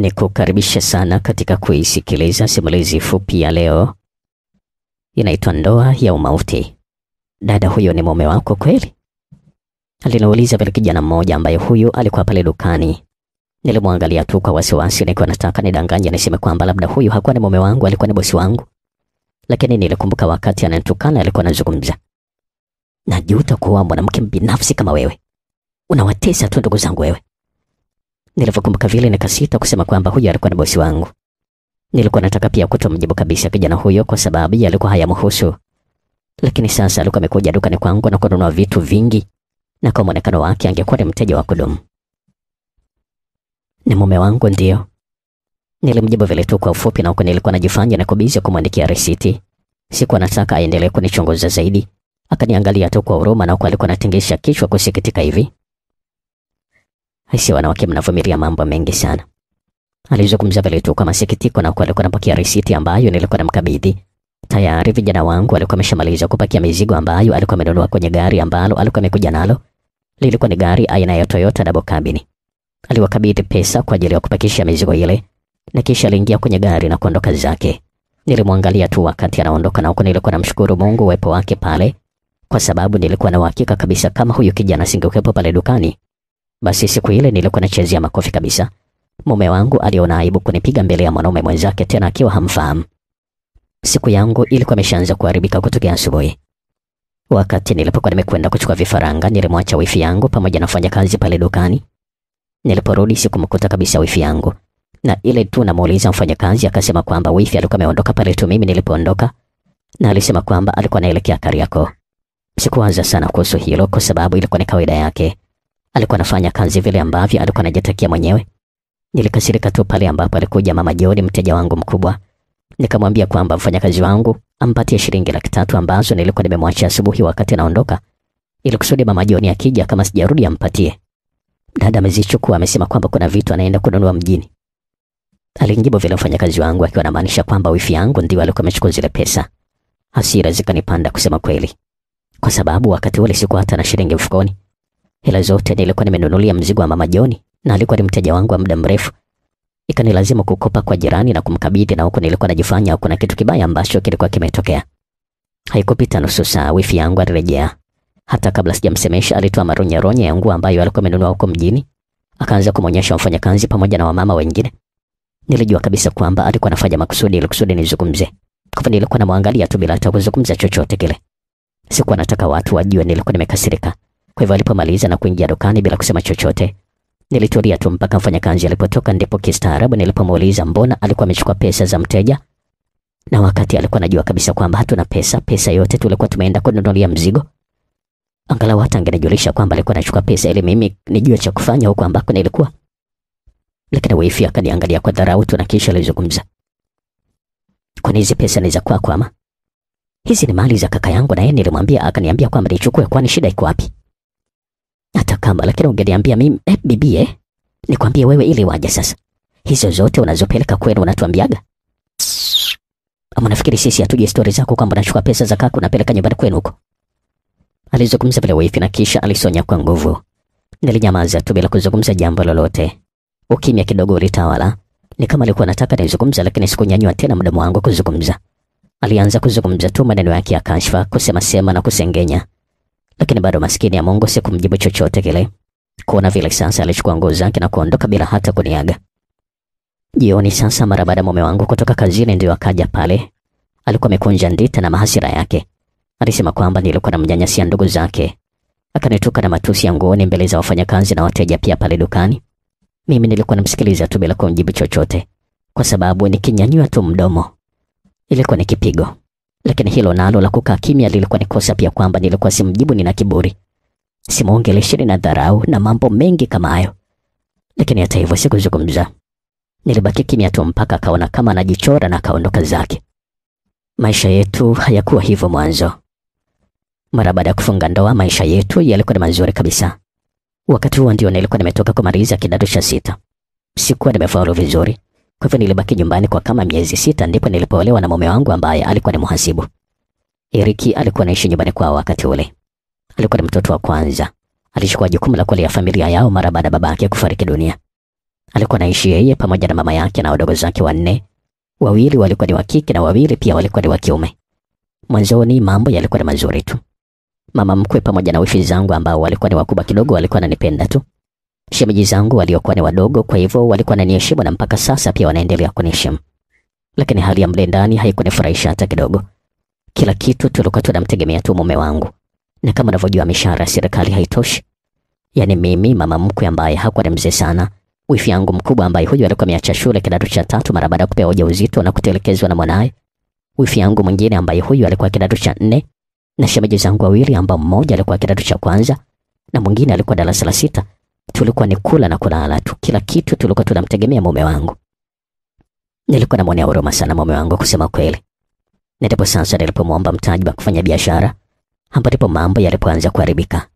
Nikukaribisha sana katika kuisikiliza simulizi fupi ya leo. Inaitwa Ndoa ya Umauti. Dada, huyo ni mume wako kweli? Aliniuliza vile kijana mmoja ambaye huyu alikuwa pale dukani. Nilimwangalia tu kwa wasiwasi, nikiwa nataka nidanganye niseme kwamba labda huyu hakuwa ni mume wangu, alikuwa ni bosi wangu. Lakini nilikumbuka wakati ananitukana alikuwa anazungumza, najuta kuwa mwanamke binafsi kama wewe. Unawatesa tu ndugu zangu wewe. Nilipokumbuka vile nikasita kusema kwamba huyu alikuwa ni bosi wangu. Nilikuwa nataka pia kutomjibu kabisa kijana huyo kwa sababu yalikuwa hayamhusu. Lakini sasa alikuwa amekuja dukani kwangu na kununua vitu vingi, na kwa muonekano wake angekuwa ni mteja wa kudumu. Ni mume wangu ndio. Nilimjibu vile tu kwa ufupi, na huko nilikuwa najifanya na kubizi kumwandikia risiti. Sikuwa nataka aendelee kunichunguza zaidi. Akaniangalia tu kwa huruma, na huko alikuwa anatingisha kichwa kusikitika hivi. Haisi wanawake mnavumilia mambo mengi sana. Alizungumza vile tu kwa masikitiko, na huko alikuwa anapakia risiti ambayo nilikuwa namkabidhi. Tayari vijana wangu walikuwa wameshamaliza kupakia mizigo ambayo alikuwa amenunua kwenye gari ambalo alikuwa amekuja nalo. Lilikuwa ni gari aina ya Toyota double cabin. Aliwakabidhi pesa kwa ajili ya kupakisha mizigo ile, na kisha aliingia kwenye gari na kuondoka zake. Nilimwangalia tu wakati anaondoka, na huko nilikuwa namshukuru Mungu uwepo wake pale, kwa sababu nilikuwa na uhakika kabisa kama huyu kijana singekuwepo pale dukani, basi siku ile nilikuwa nachezea makofi kabisa. Mume wangu aliona aibu kunipiga mbele ya mwanaume mwenzake, tena akiwa hamfahamu. Siku yangu ilikuwa imeshaanza kuharibika kutokea asubuhi. Wakati nilipokuwa nimekwenda kuchukua vifaranga, nilimwacha wifi yangu pamoja na mfanyakazi pale dukani. Niliporudi sikumkuta kabisa wifi yangu, na ile tu namuuliza mfanyakazi akasema kwamba wifi alikuwa ameondoka pale tu mimi nilipoondoka, na alisema kwamba alikuwa anaelekea Kariakoo. Sikuwaza sana kuhusu hilo kwa sababu ilikuwa ni kawaida yake. Alikuwa anafanya kazi vile ambavyo alikuwa anajitakia mwenyewe. Nilikasirika tu pale ambapo alikuja mama Joni, mteja wangu mkubwa. Nikamwambia kwamba mfanyakazi wangu ampatie shilingi 300 ambazo nilikuwa nimemwachia asubuhi wakati anaondoka, ili kusudi mama Joni akija kama sijarudi ampatie. Dada amezichukua, amesema kwamba kuna vitu anaenda kununua mjini. Alinjibu vile mfanyakazi wangu akiwa anamaanisha kwamba wifi yangu ndio alikuwa amechukua zile pesa. Hasira zikanipanda kusema kweli, kwa sababu wakati ule sikuwa hata na shilingi mfukoni. Hela zote nilikuwa nimenunulia mzigo wa mama Joni, na alikuwa ni mteja wangu wa muda mrefu. Ikanilazimu kukopa kwa jirani na kumkabidhi, na huko nilikuwa najifanya kuna kitu kibaya ambacho kilikuwa kimetokea. Haikupita nusu saa wifi yangu alirejea. Hata kabla sijamsemesha alitoa maronya ya nguo ambayo alikuwa amenunua huko mjini, akaanza kumonyesha mfanyakazi pamoja na wamama wengine. Nilijua kabisa kwamba alikuwa anafanya makusudi ili kusudi nizungumze. Kwa hivyo nilikuwa namwangalia tu bila hata kuzungumza chochote kile. Sikuwa nataka watu wajue nilikuwa nimekasirika. Kwa hivyo alipomaliza na kuingia dukani bila kusema chochote, nilitulia tu mpaka mfanyakazi alipotoka, ndipo kistaarabu nilipomuuliza mbona alikuwa amechukua pesa za mteja, na wakati alikuwa anajua kabisa kwamba hatuna pesa yote tulikuwa tumeenda kununulia mzigo. Angalau hata angenijulisha kwamba alikuwa anachukua pesa ili mimi nijue cha kufanya huko ambako nilikuwa. Lakini wifi akaniangalia kwa dharau tu, na kisha alizungumza, kwani hizi pesa ni za kwako ama? Hizi ni mali za kaka yangu, na yeye nilimwambia akaniambia kwamba nichukue, kwani shida iko wapi? Hata kama lakini ungeniambia mimi bibi nikwambie wewe ili waje sasa. Hizo zote unazopeleka kwenu unatuambiaga? Ama nafikiri sisi hatuje stories zako kwamba unachukua pesa za kaka unapeleka nyumbani kwenu huko? Alizungumza vile wifi, na kisha alisonya kwa nguvu. Nilinyamaza tu bila kuzungumza jambo lolote. Ukimya kidogo ulitawala. Ni kama alikuwa anataka nizungumze, lakini sikunyanyua tena mdomo wangu kuzungumza. Alianza kuzungumza tu maneno yake ya kashfa, kusema na kusengenya. Lakini bado maskini ya Mungu sikumjibu chochote kile. Kuona vile sasa alichukua nguo zake na kuondoka bila hata kuniaga. Jioni sasa, mara baada mume wangu kutoka kazini, ndio akaja pale. Alikuwa amekunja ndita na mahasira yake. Alisema kwamba nilikuwa namnyanyasia ndugu zake. Akanituka na matusi ya nguoni mbele za wafanyakazi na wateja pia pale dukani. Mimi nilikuwa namsikiliza tu bila kumjibu chochote, kwa sababu nikinyanyua tu mdomo ilikuwa ni kipigo. Lakini hilo nalo la kukaa kimya lilikuwa ni kosa pia, kwamba nilikuwa simjibu, nina kiburi, simuongeleshi, na dharau na mambo mengi kama hayo. Lakini hata hivyo sikuzungumza. Nilibaki kimya tu mpaka akaona kama anajichora na akaondoka zake. Maisha yetu hayakuwa hivyo mwanzo. Mara baada ya kufunga ndoa, maisha yetu yalikuwa ni mazuri kabisa. Wakati huo ndio nilikuwa nimetoka kumaliza kidato cha 6. Sikuwa nimefaulu vizuri. Kwa hivyo nilibaki nyumbani kwa kama miezi 6, ndipo nilipoolewa na mume wangu ambaye alikuwa ni mhasibu. Eriki alikuwa anaishi nyumbani kwao wakati ule. Alikuwa ni mtoto wa kwanza. Alichukua jukumu la kulea familia yao mara baada ya babake kufariki dunia. Alikuwa anaishi yeye pamoja na mama yake na wadogo zake wanne. Wawili walikuwa ni wa kike na wawili pia walikuwa ni wa kiume. Mwanzoni mambo yalikuwa ni mazuri tu. Mama mkwe pamoja na wifi zangu ambao walikuwa ni wakubwa kidogo walikuwa wananipenda tu. Shemeji zangu waliokuwa ni wadogo, kwa hivyo walikuwa wananiheshimu na mpaka sasa pia wanaendelea kuniheshimu. Lakini hali ya mle ndani haikunifurahisha hata kidogo. Kila kitu tulikuwa tunamtegemea tu mume wangu. Na kama unavyojua mishahara ya serikali haitoshi. Yaani mimi mama mkwe ambaye hakuwa ni mzee sana, wifi yangu mkubwa ambaye huyu alikuwa ameacha shule kidato cha 3 mara baada ya kupewa ujauzito na kutelekezwa na mwanae, wifi yangu mwingine ambaye huyu alikuwa kidato cha 4, na shemeji zangu wawili ambao mmoja alikuwa kidato cha kwanza na mwingine alikuwa darasa la 6. Tulikuwa ni kula na kulala tu. Kila kitu tulikuwa tunamtegemea mume wangu. Nilikuwa namwonea huruma sana mume wangu kusema kweli. Ndipo sasa nilipomwomba mtaji wa kufanya biashara, hapo ndipo mambo yalipoanza kuharibika.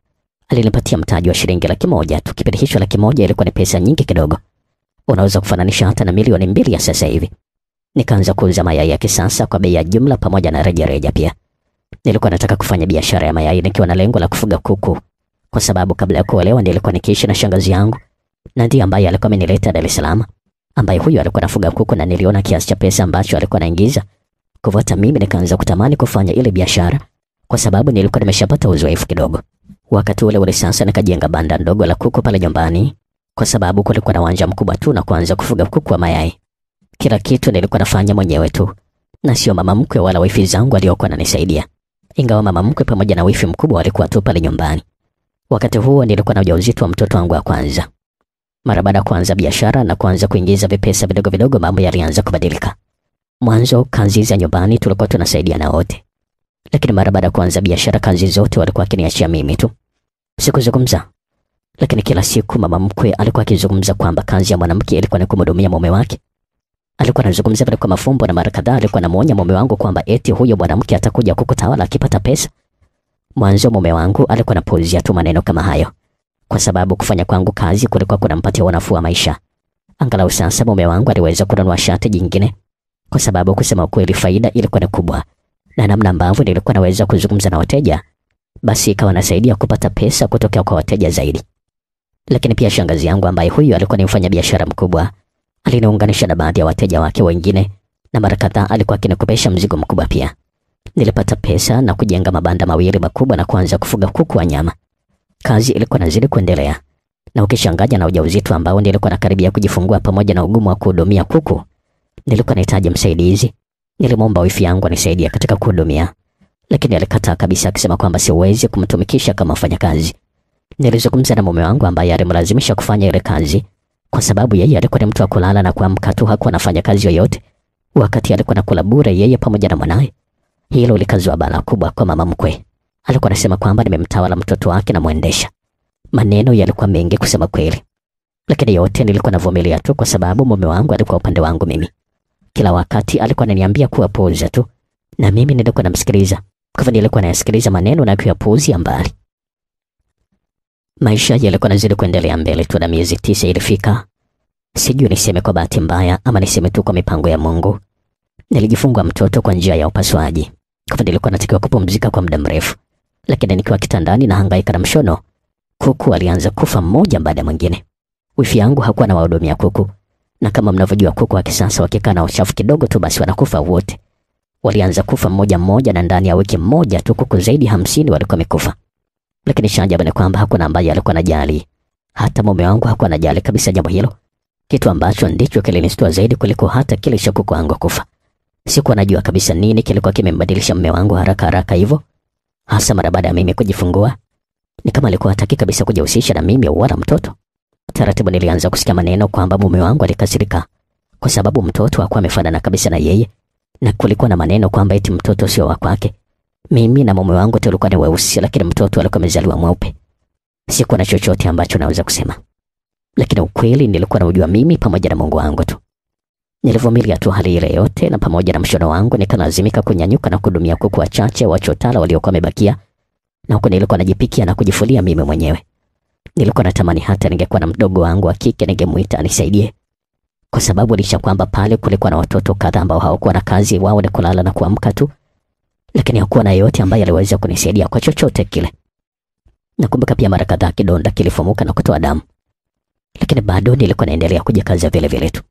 Alinipatia mtaji wa shilingi 100,000 tu. Kipindi hicho 100,000 ilikuwa ni pesa nyingi kidogo. Unaweza kufananisha hata na milioni 2 ya sasa hivi. Nikaanza kuuza mayai ya kisasa kwa bei ya jumla pamoja na rejareja pia. Nilikuwa nataka kufanya biashara ya mayai nikiwa na lengo la kufuga kuku. Kwa sababu kabla ya kuolewa nilikuwa nikiishi na shangazi yangu, na ndiye ambaye alikuwa amenileta Dar es Salaam, ambaye huyu alikuwa anafuga kuku na niliona kiasi cha pesa ambacho alikuwa anaingiza. Kwa hivyo mimi nikaanza kutamani kufanya ile biashara kwa sababu nilikuwa nimeshapata uzoefu kidogo. Wakati ule sasa nikajenga banda ndogo la kuku pale nyumbani kwa sababu kulikuwa na uwanja mkubwa tu na kuanza kufuga kuku wa mayai. Kila kitu nilikuwa nafanya mwenyewe tu na sio mama mkwe wala wifi zangu waliokuwa wananisaidia. Ingawa mama mkwe pamoja na wifi mkubwa walikuwa tu pale nyumbani. Wakati huo nilikuwa na ujauzito wa mtoto wangu wa kwanza. Mara baada ya kuanza biashara na kuanza kuingiza vipesa vidogo vidogo, mambo yalianza kubadilika. Mwanzo kazi za nyumbani tulikuwa tunasaidiana wote. Lakini mara baada ya kuanza biashara kazi zote walikuwa wakiniachia mimi tu. Sikuzungumza. Lakini kila siku mama mkwe alikuwa akizungumza kwamba kazi ya mwanamke ilikuwa ni kumhudumia mume wake. Alikuwa anazungumza vile kwa mafumbo na mara kadhaa alikuwa anamuonya mume wangu kwamba eti huyo mwanamke atakuja kukutawala akipata pesa. Mwanzo mume wangu alikuwa anapuuzia tu maneno kama hayo, kwa sababu kufanya kwangu kazi kulikuwa kunampatia unafuu wa maisha. Angalau sasa mume wangu aliweza kununua shati jingine, kwa sababu kusema ukweli faida ilikuwa ni kubwa, na namna ambavyo nilikuwa naweza kuzungumza na wateja basi ikawa nasaidia kupata pesa kutoka kwa wateja zaidi. Lakini pia shangazi yangu ambaye huyu alikuwa ni mfanyabiashara mkubwa aliniunganisha na baadhi ya wateja wake wengine, na mara kadhaa alikuwa akinikopesha mzigo mkubwa pia. Nilipata pesa na kujenga mabanda mawili makubwa na kuanza kufuga kuku wa nyama. Kazi ilikuwa nazidi kuendelea, na ukishanganya na ujauzito ambao nilikuwa nakaribia kujifungua pamoja na ugumu wa kuhudumia kuku, nilikuwa nahitaji msaidizi. Nilimwomba wifi yangu anisaidie katika kuhudumia, lakini alikataa kabisa akisema kwamba siwezi kumtumikisha kama mfanyakazi. Nilizungumza na mume wangu ambaye alimlazimisha kufanya ile kazi kwa sababu yeye alikuwa ni mtu wa kulala na kuamka tu, hakuwa anafanya kazi yoyote, wakati alikuwa nakula bure yeye pamoja na mwanae. Hilo likazua balaa kubwa kwa mama mkwe. Alikuwa anasema kwamba nimemtawala mtoto wake na muendesha. Maneno yalikuwa mengi kusema kweli, lakini yote nilikuwa navumilia tu kwa sababu mume wangu alikuwa upande wangu mimi. Kila wakati alikuwa ananiambia kuwa puuza tu, na mimi nilikuwa namsikiliza. Kwa hivyo nilikuwa nayasikiliza maneno na kuyapuuzia mbali. Maisha yalikuwa nazidi kuendelea mbele tu, na miezi 9 ilifika. Sijui niseme kwa bahati mbaya ama niseme tu kwa mipango ya Mungu, nilijifungua mtoto kwa njia ya upasuaji. Kwa hivyo nilikuwa natakiwa kupumzika kwa muda mrefu, lakini nikiwa kitandani na hangaika na mshono, kuku alianza kufa mmoja baada ya mwingine. Wifi yangu hakuwa na wahudumia kuku, na kama mnavyojua kuku wa kisasa wakikaa na uchafu kidogo tu basi wanakufa wote. Walianza kufa mmoja mmoja, na ndani ya wiki moja tu kuku zaidi 50 walikuwa wamekufa. Lakini shaajabu ni kwamba hakuna ambaye alikuwa anajali. Hata mume wangu hakuwa anajali kabisa jambo hilo, kitu ambacho ndicho kilinistua zaidi kuliko hata kile cha kuku wangu kufa. Sikuwa najua kabisa nini kilikuwa kimembadilisha mume wangu haraka hivyo, hasa mara baada ya mimi kujifungua. Ni kama alikuwa hataki kabisa kujihusisha na mimi wala mtoto. Taratibu nilianza kusikia maneno kwamba mume wangu alikasirika kwa sababu mtoto hakuwa amefanana kabisa na yeye, na kulikuwa na maneno kwamba eti mtoto sio wa kwake. Mimi na mume wangu tulikuwa ni weusi, lakini mtoto alikuwa amezaliwa mweupe. Sikuwa na chochote ambacho naweza kusema, lakini ukweli nilikuwa naujua mimi pamoja na Mungu wangu tu. Nilivumilia tu hali ile yote, na pamoja na mshono wangu nikalazimika kunyanyuka na kuhudumia kuku wachache wa chotala waliokuwa wamebakia, na huko nilikuwa najipikia na kujifulia mimi mwenyewe. Nilikuwa natamani hata ningekuwa na mdogo wangu wa kike ningemuita anisaidie, kwa sababu licha kwamba pale kulikuwa na watoto kadhaa ambao hawakuwa na kazi, wao ni kulala na kuamka tu, lakini hakuwa na yeyote ambaye aliweza kunisaidia kwa chochote kile. Nakumbuka pia mara kadhaa kidonda kilifumuka na kutoa damu. lakini bado nilikuwa naendelea kujikaza vile vile tu.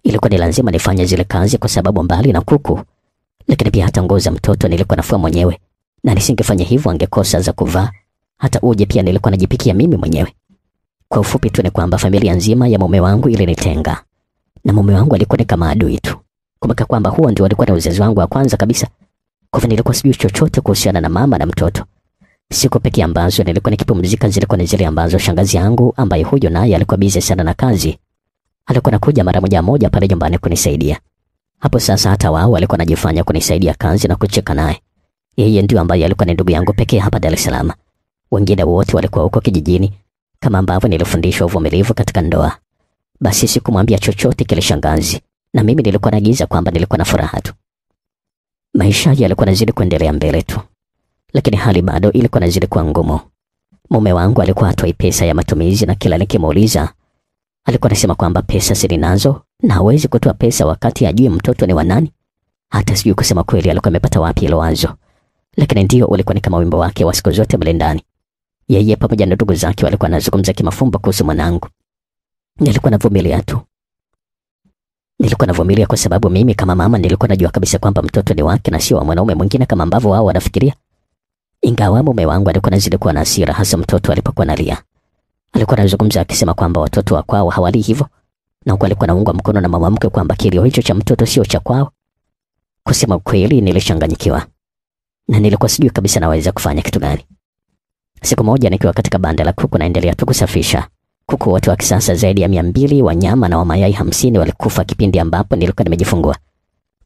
Ilikuwa ni lazima nifanye zile kazi kwa sababu mbali na kuku, lakini pia hata nguo za mtoto nilikuwa nafua mwenyewe, na nisingefanya hivyo angekosa za kuvaa. Hata uje pia nilikuwa najipikia mimi mwenyewe. Kwa ufupi tu ni kwamba familia nzima ya mume wangu ilinitenga, na mume wangu alikuwa ni kama adui tu. Kumbuka kwamba huo ndio alikuwa ni uzazi wangu wa kwanza kabisa. Kwa hivyo nilikuwa sijui chochote kuhusiana na mama na mtoto. Siku pekee ambazo nilikuwa nikipumzika zilikuwa ni zile ambazo shangazi yangu ambaye huyo naye alikuwa busy sana na kazi alikuwa anakuja mara moja pale nyumbani kunisaidia. Hapo sasa hata wao walikuwa wanajifanya kunisaidia kazi na kucheka naye. Yeye ndio ambaye alikuwa ni ndugu yangu pekee hapa Dar es Salaam. Wengine wote walikuwa huko kijijini. Kama ambavyo nilifundishwa uvumilivu katika ndoa, basi sikumwambia chochote kile shangazi, na mimi nilikuwa naagiza kwamba nilikuwa na furaha tu. Maisha yalikuwa nazidi kuendelea mbele tu, lakini hali bado ilikuwa nazidi kuwa ngumu. Mume wangu alikuwa hatoi pesa ya matumizi, na kila nikimuuliza alikuwa anasema kwamba pesa sinazo na hawezi kutoa pesa wakati ajui mtoto ni wa nani. Hata sijui kusema kweli alikuwa amepata wapi hilo wazo, lakini ndio ulikuwa ni kama wimbo wake wa siku zote mle ndani. Yeye pamoja na ndugu zake walikuwa wanazungumza kimafumbo kuhusu mwanangu. Nilikuwa navumilia tu. Nilikuwa navumilia kwa sababu mimi kama mama nilikuwa najua kabisa kwamba mtoto ni wake na sio wa mwanaume mwingine kama ambavyo wao wanafikiria. Ingawa mume wangu alikuwa anazidi kuwa na hasira, hasa mtoto alipokuwa analia. Alikuwa anazungumza akisema kwamba watoto wa kwao hawali hivyo, na huko alikuwa anaungwa mkono na mama mke kwamba kilio hicho cha mtoto sio cha kwao. Kusema ukweli nilishanganyikiwa, na nilikuwa sijui kabisa naweza kufanya kitu gani. Siku moja nikiwa katika banda la kuku naendelea tu kusafisha. Kuku wote wa kisasa zaidi ya 200 wa nyama na wa mayai 50 walikufa kipindi ambapo nilikuwa nimejifungua.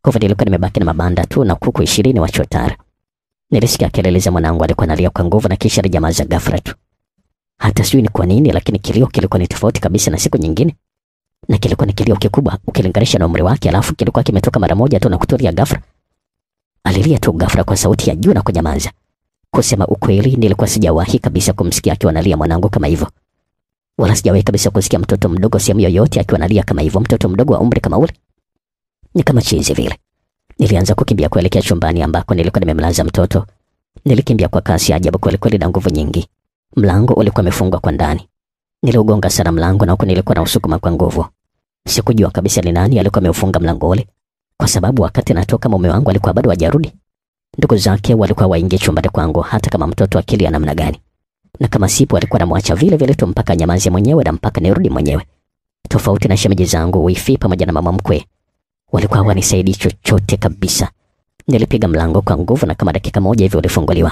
Kwa hivyo nilikuwa nimebaki na mabanda tu na kuku 20 wa chotara. Nilisikia kelele za mwanangu, alikuwa analia kwa nguvu na kisha alinyamaza ghafla tu. Hata sijui ni kwa nini, lakini kilio kilikuwa ni tofauti kabisa na siku nyingine. Na kilikuwa ni kilio kikubwa ukilinganisha na umri wake, alafu kilikuwa kimetoka mara moja tu na kutulia ghafla. Alilia tu ghafla kwa sauti ya juu na kunyamaza. Kusema ukweli nilikuwa sijawahi kabisa kumsikia akiwa analia mwanangu kama hivyo. Wala sijawahi kabisa kusikia mtoto mdogo sehemu yoyote akiwa analia kama hivyo, mtoto mdogo wa umri kama ule. Ni kama chizi vile. Nilianza kukimbia kuelekea chumbani ambako nilikuwa nimemlaza mtoto. Nilikimbia kwa kasi ajabu kweli na nguvu nyingi. Mlango ulikuwa umefungwa kwa ndani. Niliugonga sana mlango na huko nilikuwa na usukuma kwa nguvu. Sikujua kabisa ni nani alikuwa ameufunga mlango ule, kwa sababu wakati natoka mume wangu alikuwa bado hajarudi. Ndugu zake walikuwa waingie chumbani kwangu hata kama mtoto akili ya namna gani. Na kama sipo alikuwa anamwacha vile vile tu mpaka nyamaze mwenyewe na mpaka nirudi mwenyewe. Tofauti na shemeji zangu, wifi pamoja na mama mkwe, walikuwa hawanisaidii chochote kabisa. Nilipiga mlango kwa nguvu na kama dakika moja hivi ulifunguliwa.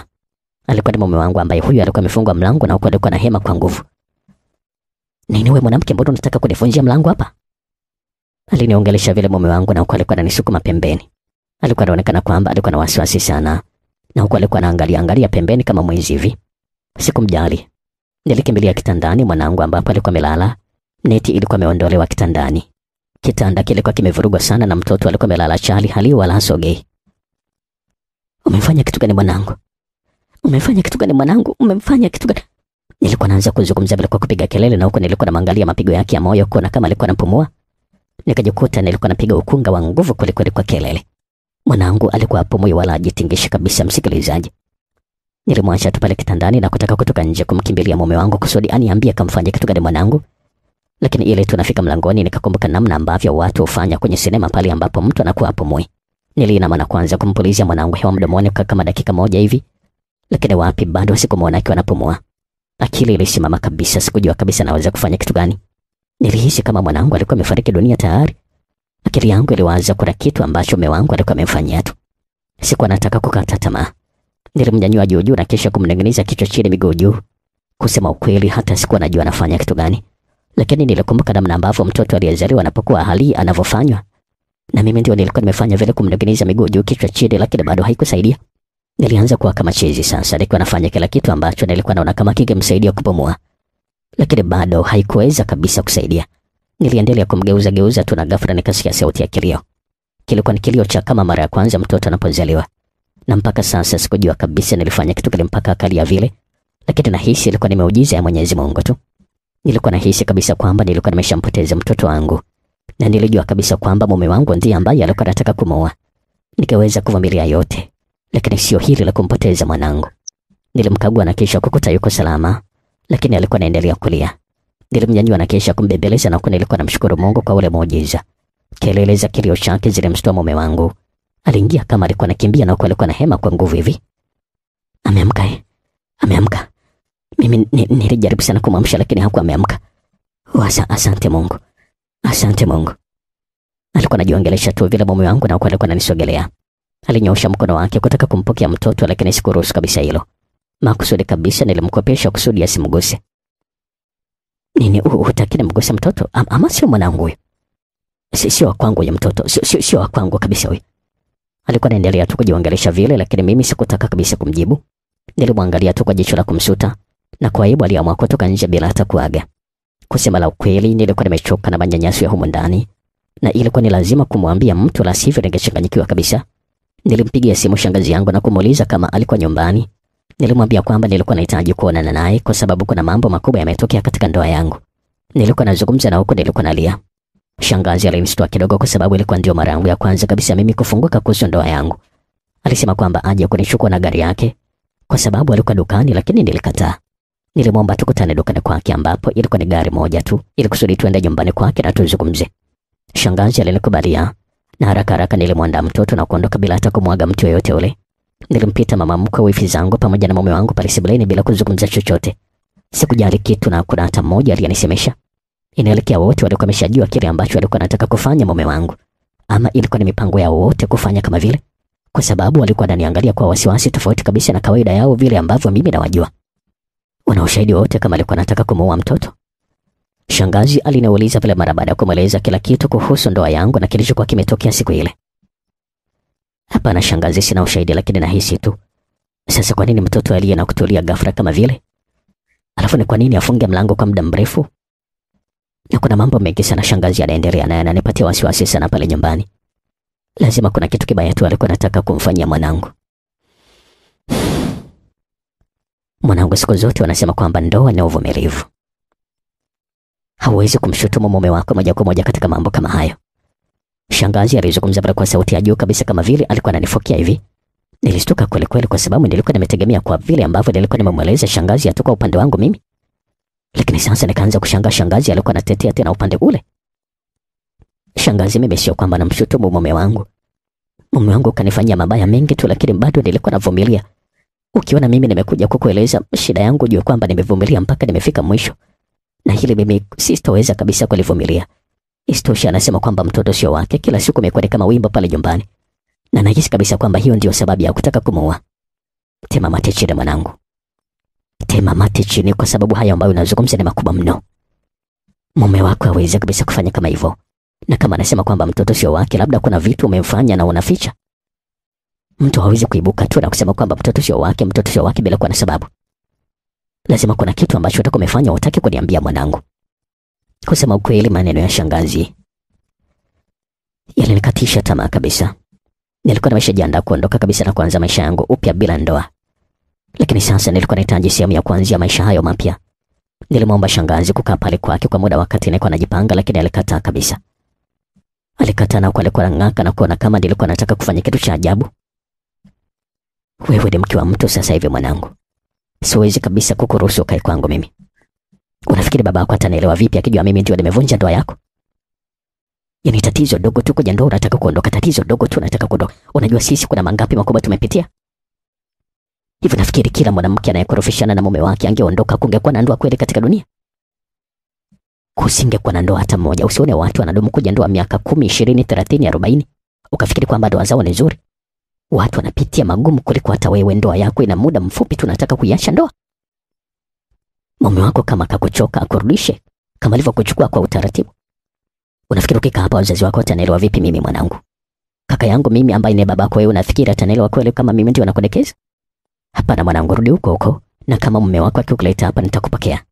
Alikuwa ni mume wangu ambaye huyu alikuwa amefungwa mlango na huko alikuwa na hema kwa nguvu. Nini wewe mwanamke, mbona unataka kunifunjia mlango hapa? Aliniongelesha vile mume wangu na huko alikuwa ananisukuma pembeni. Alikuwa anaonekana kwamba alikuwa na wasiwasi sana, na huko alikuwa anaangalia pembeni kama mwizi hivi. Sikumjali. Nilikimbilia kitandani mwanangu ambapo alikuwa amelala. Neti ilikuwa imeondolewa kitandani. Kitanda kilikuwa kimevurugwa sana na mtoto alikuwa amelala chali, hali wala hasogei. Umefanya kitu gani mwanangu? Umefanya kitu gani mwanangu? Umefanya kitu gani? Nilikuwa naanza kuzungumza bila kwa kupiga kelele, na huko nilikuwa naangalia mapigo yake ya moyo kuona kama alikuwa anapumua. Nikajikuta nilikuwa napiga ukunga wa nguvu kweli kwa kelele. Mwanangu alikuwa hapumui wala ajitingishi kabisa, msikilizaji. Nilimwacha tu pale kitandani na kutaka kutoka nje kumkimbilia mume wangu kusudi aniambie kamfanya kitu gani mwanangu. Lakini ile tunafika mlangoni nikakumbuka namna ambavyo watu hufanya kwenye sinema pale ambapo mtu anakuwa hapumui. Niliinama na kwanza kumpulizia mwanangu hewa mdomoni kwa kama dakika moja hivi. Lakini wapi, bado sikumwona akiwa anapumua. Akili ilisimama kabisa, sikujua kabisa naweza kufanya kitu gani. Nilihisi kama mwanangu alikuwa amefariki dunia tayari. Akili yangu iliwaza kuna kitu ambacho mume wangu alikuwa amemfanyia tu. Sikuwa nataka kukata tamaa. Nilimnyanyua juu na kisha kumning'iniza kichwa chini, miguu juu. Kusema ukweli hata sikuwa najua anafanya kitu gani. Lakini nilikumbuka namna ambavyo mtoto aliyezaliwa anapokuwa hali anavyofanywa. Na mimi ndio nilikuwa nimefanya vile, kumning'iniza miguu juu kichwa chini, lakini bado haikusaidia. Nilianza kuwa kama chizi sasa, nilikuwa nafanya kila kitu ambacho nilikuwa naona kama kingemsaidia kupumua. Lakini bado haikuweza kabisa kusaidia. Niliendelea kumgeuza tu na ghafla nikasikia sauti ya kilio. Kilikuwa ni kilio cha kama mara ya kwanza mtoto anapozaliwa. Na mpaka sasa sikujua kabisa nilifanya kitu kile mpaka akalia vile. Lakini nahisi ilikuwa ni miujiza ya Mwenyezi Mungu tu. Nilikuwa nahisi kabisa kwamba nilikuwa nimeshampoteza mtoto wangu. Na nilijua kabisa kwamba mume wangu ndiye ambaye alikuwa anataka kumuoa. Nikaweza kuvumilia yote, lakini sio hili la kumpoteza mwanangu. Nilimkagua na kisha kukuta yuko salama, lakini alikuwa anaendelea kulia. Nilimnyanyua na kisha kumbembeleza na huku nilikuwa namshukuru Mungu kwa ule muujiza. Kelele za kilio chake zilimshtua mume wangu. Aliingia kama alikuwa anakimbia na huku alikuwa na hema kwa nguvu hivi. Ameamka. Ameamka. Mimi nilijaribu sana kumwamsha lakini hakuwa ameamka. Asante Mungu. Asante Mungu. Alikuwa anajiongelesha tu vile mume wangu na huku alikuwa ananisogelea. Alinyoosha mkono wake kutaka kumpokea mtoto lakini sikuruhusu kabisa hilo. Makusudi kabisa nilimkopesha kusudi asimguse. Nini hutaki nimguse mtoto? Ama sio mwanangu huyo? Sio wa kwangu ya mtoto. Sio wa kwangu kabisa huyo. Alikuwa anaendelea tu kujiongelesha vile lakini mimi sikutaka kabisa kumjibu. Nilimwangalia tu kwa jicho la kumsuta na kwa aibu aliamua kutoka nje bila hata kuaga. Kusema la ukweli nilikuwa nimechoka na manyanyaso ya humu ndani na ilikuwa ni lazima kumwambia mtu la sivyo ningechanganyikiwa kabisa. Nilimpigia simu shangazi yangu na kumuuliza kama alikuwa nyumbani. Nilimwambia kwamba nilikuwa nahitaji kuonana naye kwa sababu kuna mambo makubwa yametokea katika ndoa yangu. Nilikuwa nazungumza na huko nilikuwa nalia. Shangazi alinishtua kidogo kwa sababu ilikuwa ndio mara yangu ya kwanza kabisa mimi kufunguka kuhusu ndoa yangu. Alisema kwamba aje kunichukua na gari yake kwa sababu alikuwa dukani lakini nilikataa. Nilimwomba tukutane dukani kwake ambapo ilikuwa ni gari moja tu ili kusudi tuende nyumbani kwake na tuzungumze. Shangazi alinikubalia na haraka haraka nilimwandaa mtoto na kuondoka bila hata kumwaga mtu yeyote ule. Nilimpita mama mkwe, wifi zangu pamoja na mume wangu pale sebuleni bila kuzungumza chochote. Sikujali kitu na kuna hata mmoja aliyenisemesha. Inaelekea wote walikuwa wameshajua kile ambacho walikuwa wanataka kufanya mume wangu. Ama ilikuwa ni mipango yao wote kufanya kama vile. Kwa sababu walikuwa wananiangalia kwa wasiwasi tofauti kabisa na kawaida yao vile ambavyo mimi nawajua. Una ushahidi wote kama alikuwa anataka kumuua mtoto? Shangazi aliniuliza pale mara baada ya kumweleza kila kitu kuhusu ndoa yangu na kilichokuwa kimetokea siku ile. Hapana shangazi, sina ushahidi lakini nahisi tu. Sasa kwa nini mtoto aliye na kutulia ghafla kama vile? Alafu ni kwa nini afunge mlango kwa muda mrefu? Na kuna mambo mengi sana shangazi anaendelea naye ananipatia wasiwasi sana pale nyumbani. Lazima kuna kitu kibaya tu alikuwa anataka kumfanyia mwanangu. Mwanangu siku zote wanasema kwamba ndoa ni uvumilivu. Hauwezi kumshutumu mume wako moja kwa moja katika mambo kama hayo. Shangazi alizungumza kwa sauti ya juu kabisa kama vile alikuwa ananifokea hivi. Nilishtuka kweli kweli kwa sababu nilikuwa nimetegemea kwa vile ambavyo nilikuwa nimemweleza shangazi atoka upande wangu mimi. Lakini sasa nikaanza kushangaa shangazi alikuwa anatetea tena upande ule. Shangazi, mimi sio kwamba namshutumu mume wangu. Mume wangu kanifanyia mabaya mengi tu lakini bado nilikuwa navumilia. Ukiona mimi nimekuja kukueleza shida yangu jua kwamba nimevumilia mpaka nimefika mwisho. Na hili mimi sitoweza kabisa kulivumilia. Istosha anasema kwamba mtoto sio wake, kila siku imekuwa kama wimbo pale nyumbani. Na nahisi kabisa kwamba hiyo ndio sababu ya kutaka kumuua. Tema mate chini mwanangu. Tema mate chini kwa sababu haya ambayo unazungumza ni makubwa mno. Mume wako hawezi kabisa kufanya kama hivyo. Na kama anasema kwamba mtoto sio wake, labda kuna vitu umemfanya na unaficha. Mtu hawezi kuibuka tu na kusema kwamba mtoto sio wake bila kuwa na sababu. Lazima kuna kitu ambacho utakuwa umefanya utaki kuniambia mwanangu. Kusema ukweli maneno ya shangazi yalinikatisha tamaa kabisa. Nilikuwa nimeshajiandaa kuondoka kabisa na kuanza maisha yangu upya bila ndoa. Lakini sasa nilikuwa nahitaji sehemu ya kuanzia maisha hayo mapya. Nilimwomba shangazi kukaa pale kwake kwa muda wakati nilikuwa najipanga lakini alikataa kabisa. Alikataa na alikuwa anang'aka na kuona kama nilikuwa nataka kufanya kitu cha ajabu. Wewe ni mke wa mtu sasa hivi mwanangu. Siwezi kabisa kukuruhusu ukae kwangu mimi. Unafikiri baba yako atanielewa vipi akijua mimi ndio nimevunja ndoa yako? Yaani tatizo dogo tu kwenye ndoa unataka kuondoka, tatizo dogo tu unataka kuondoka. Unajua sisi kuna mangapi makubwa tumepitia? Hivi nafikiri kila mwanamke anayekorofishana na mume wake angeondoka kungekuwa na ndoa kweli katika dunia? Kusingekuwa na ndoa hata moja. Usione watu wanadumu kuja ndoa miaka 10, 20, 30, 40 ukafikiri kwamba ndoa zao ni nzuri. Watu wanapitia magumu kuliko hata wewe. Ndoa yako ina muda mfupi tunataka kuiacha ndoa. Mume wako kama akakuchoka akurudishe kama alivyokuchukua kwa utaratibu. Unafikiri ukikaa hapa wazazi wako watanielewa vipi mimi mwanangu? Kaka yangu mimi ambaye ni babako wewe unafikiri atanielewa kweli kama mimi ndio nakudekeza? Hapana mwanangu, rudi huko huko, na kama mume wako akikuleta hapa nitakupokea.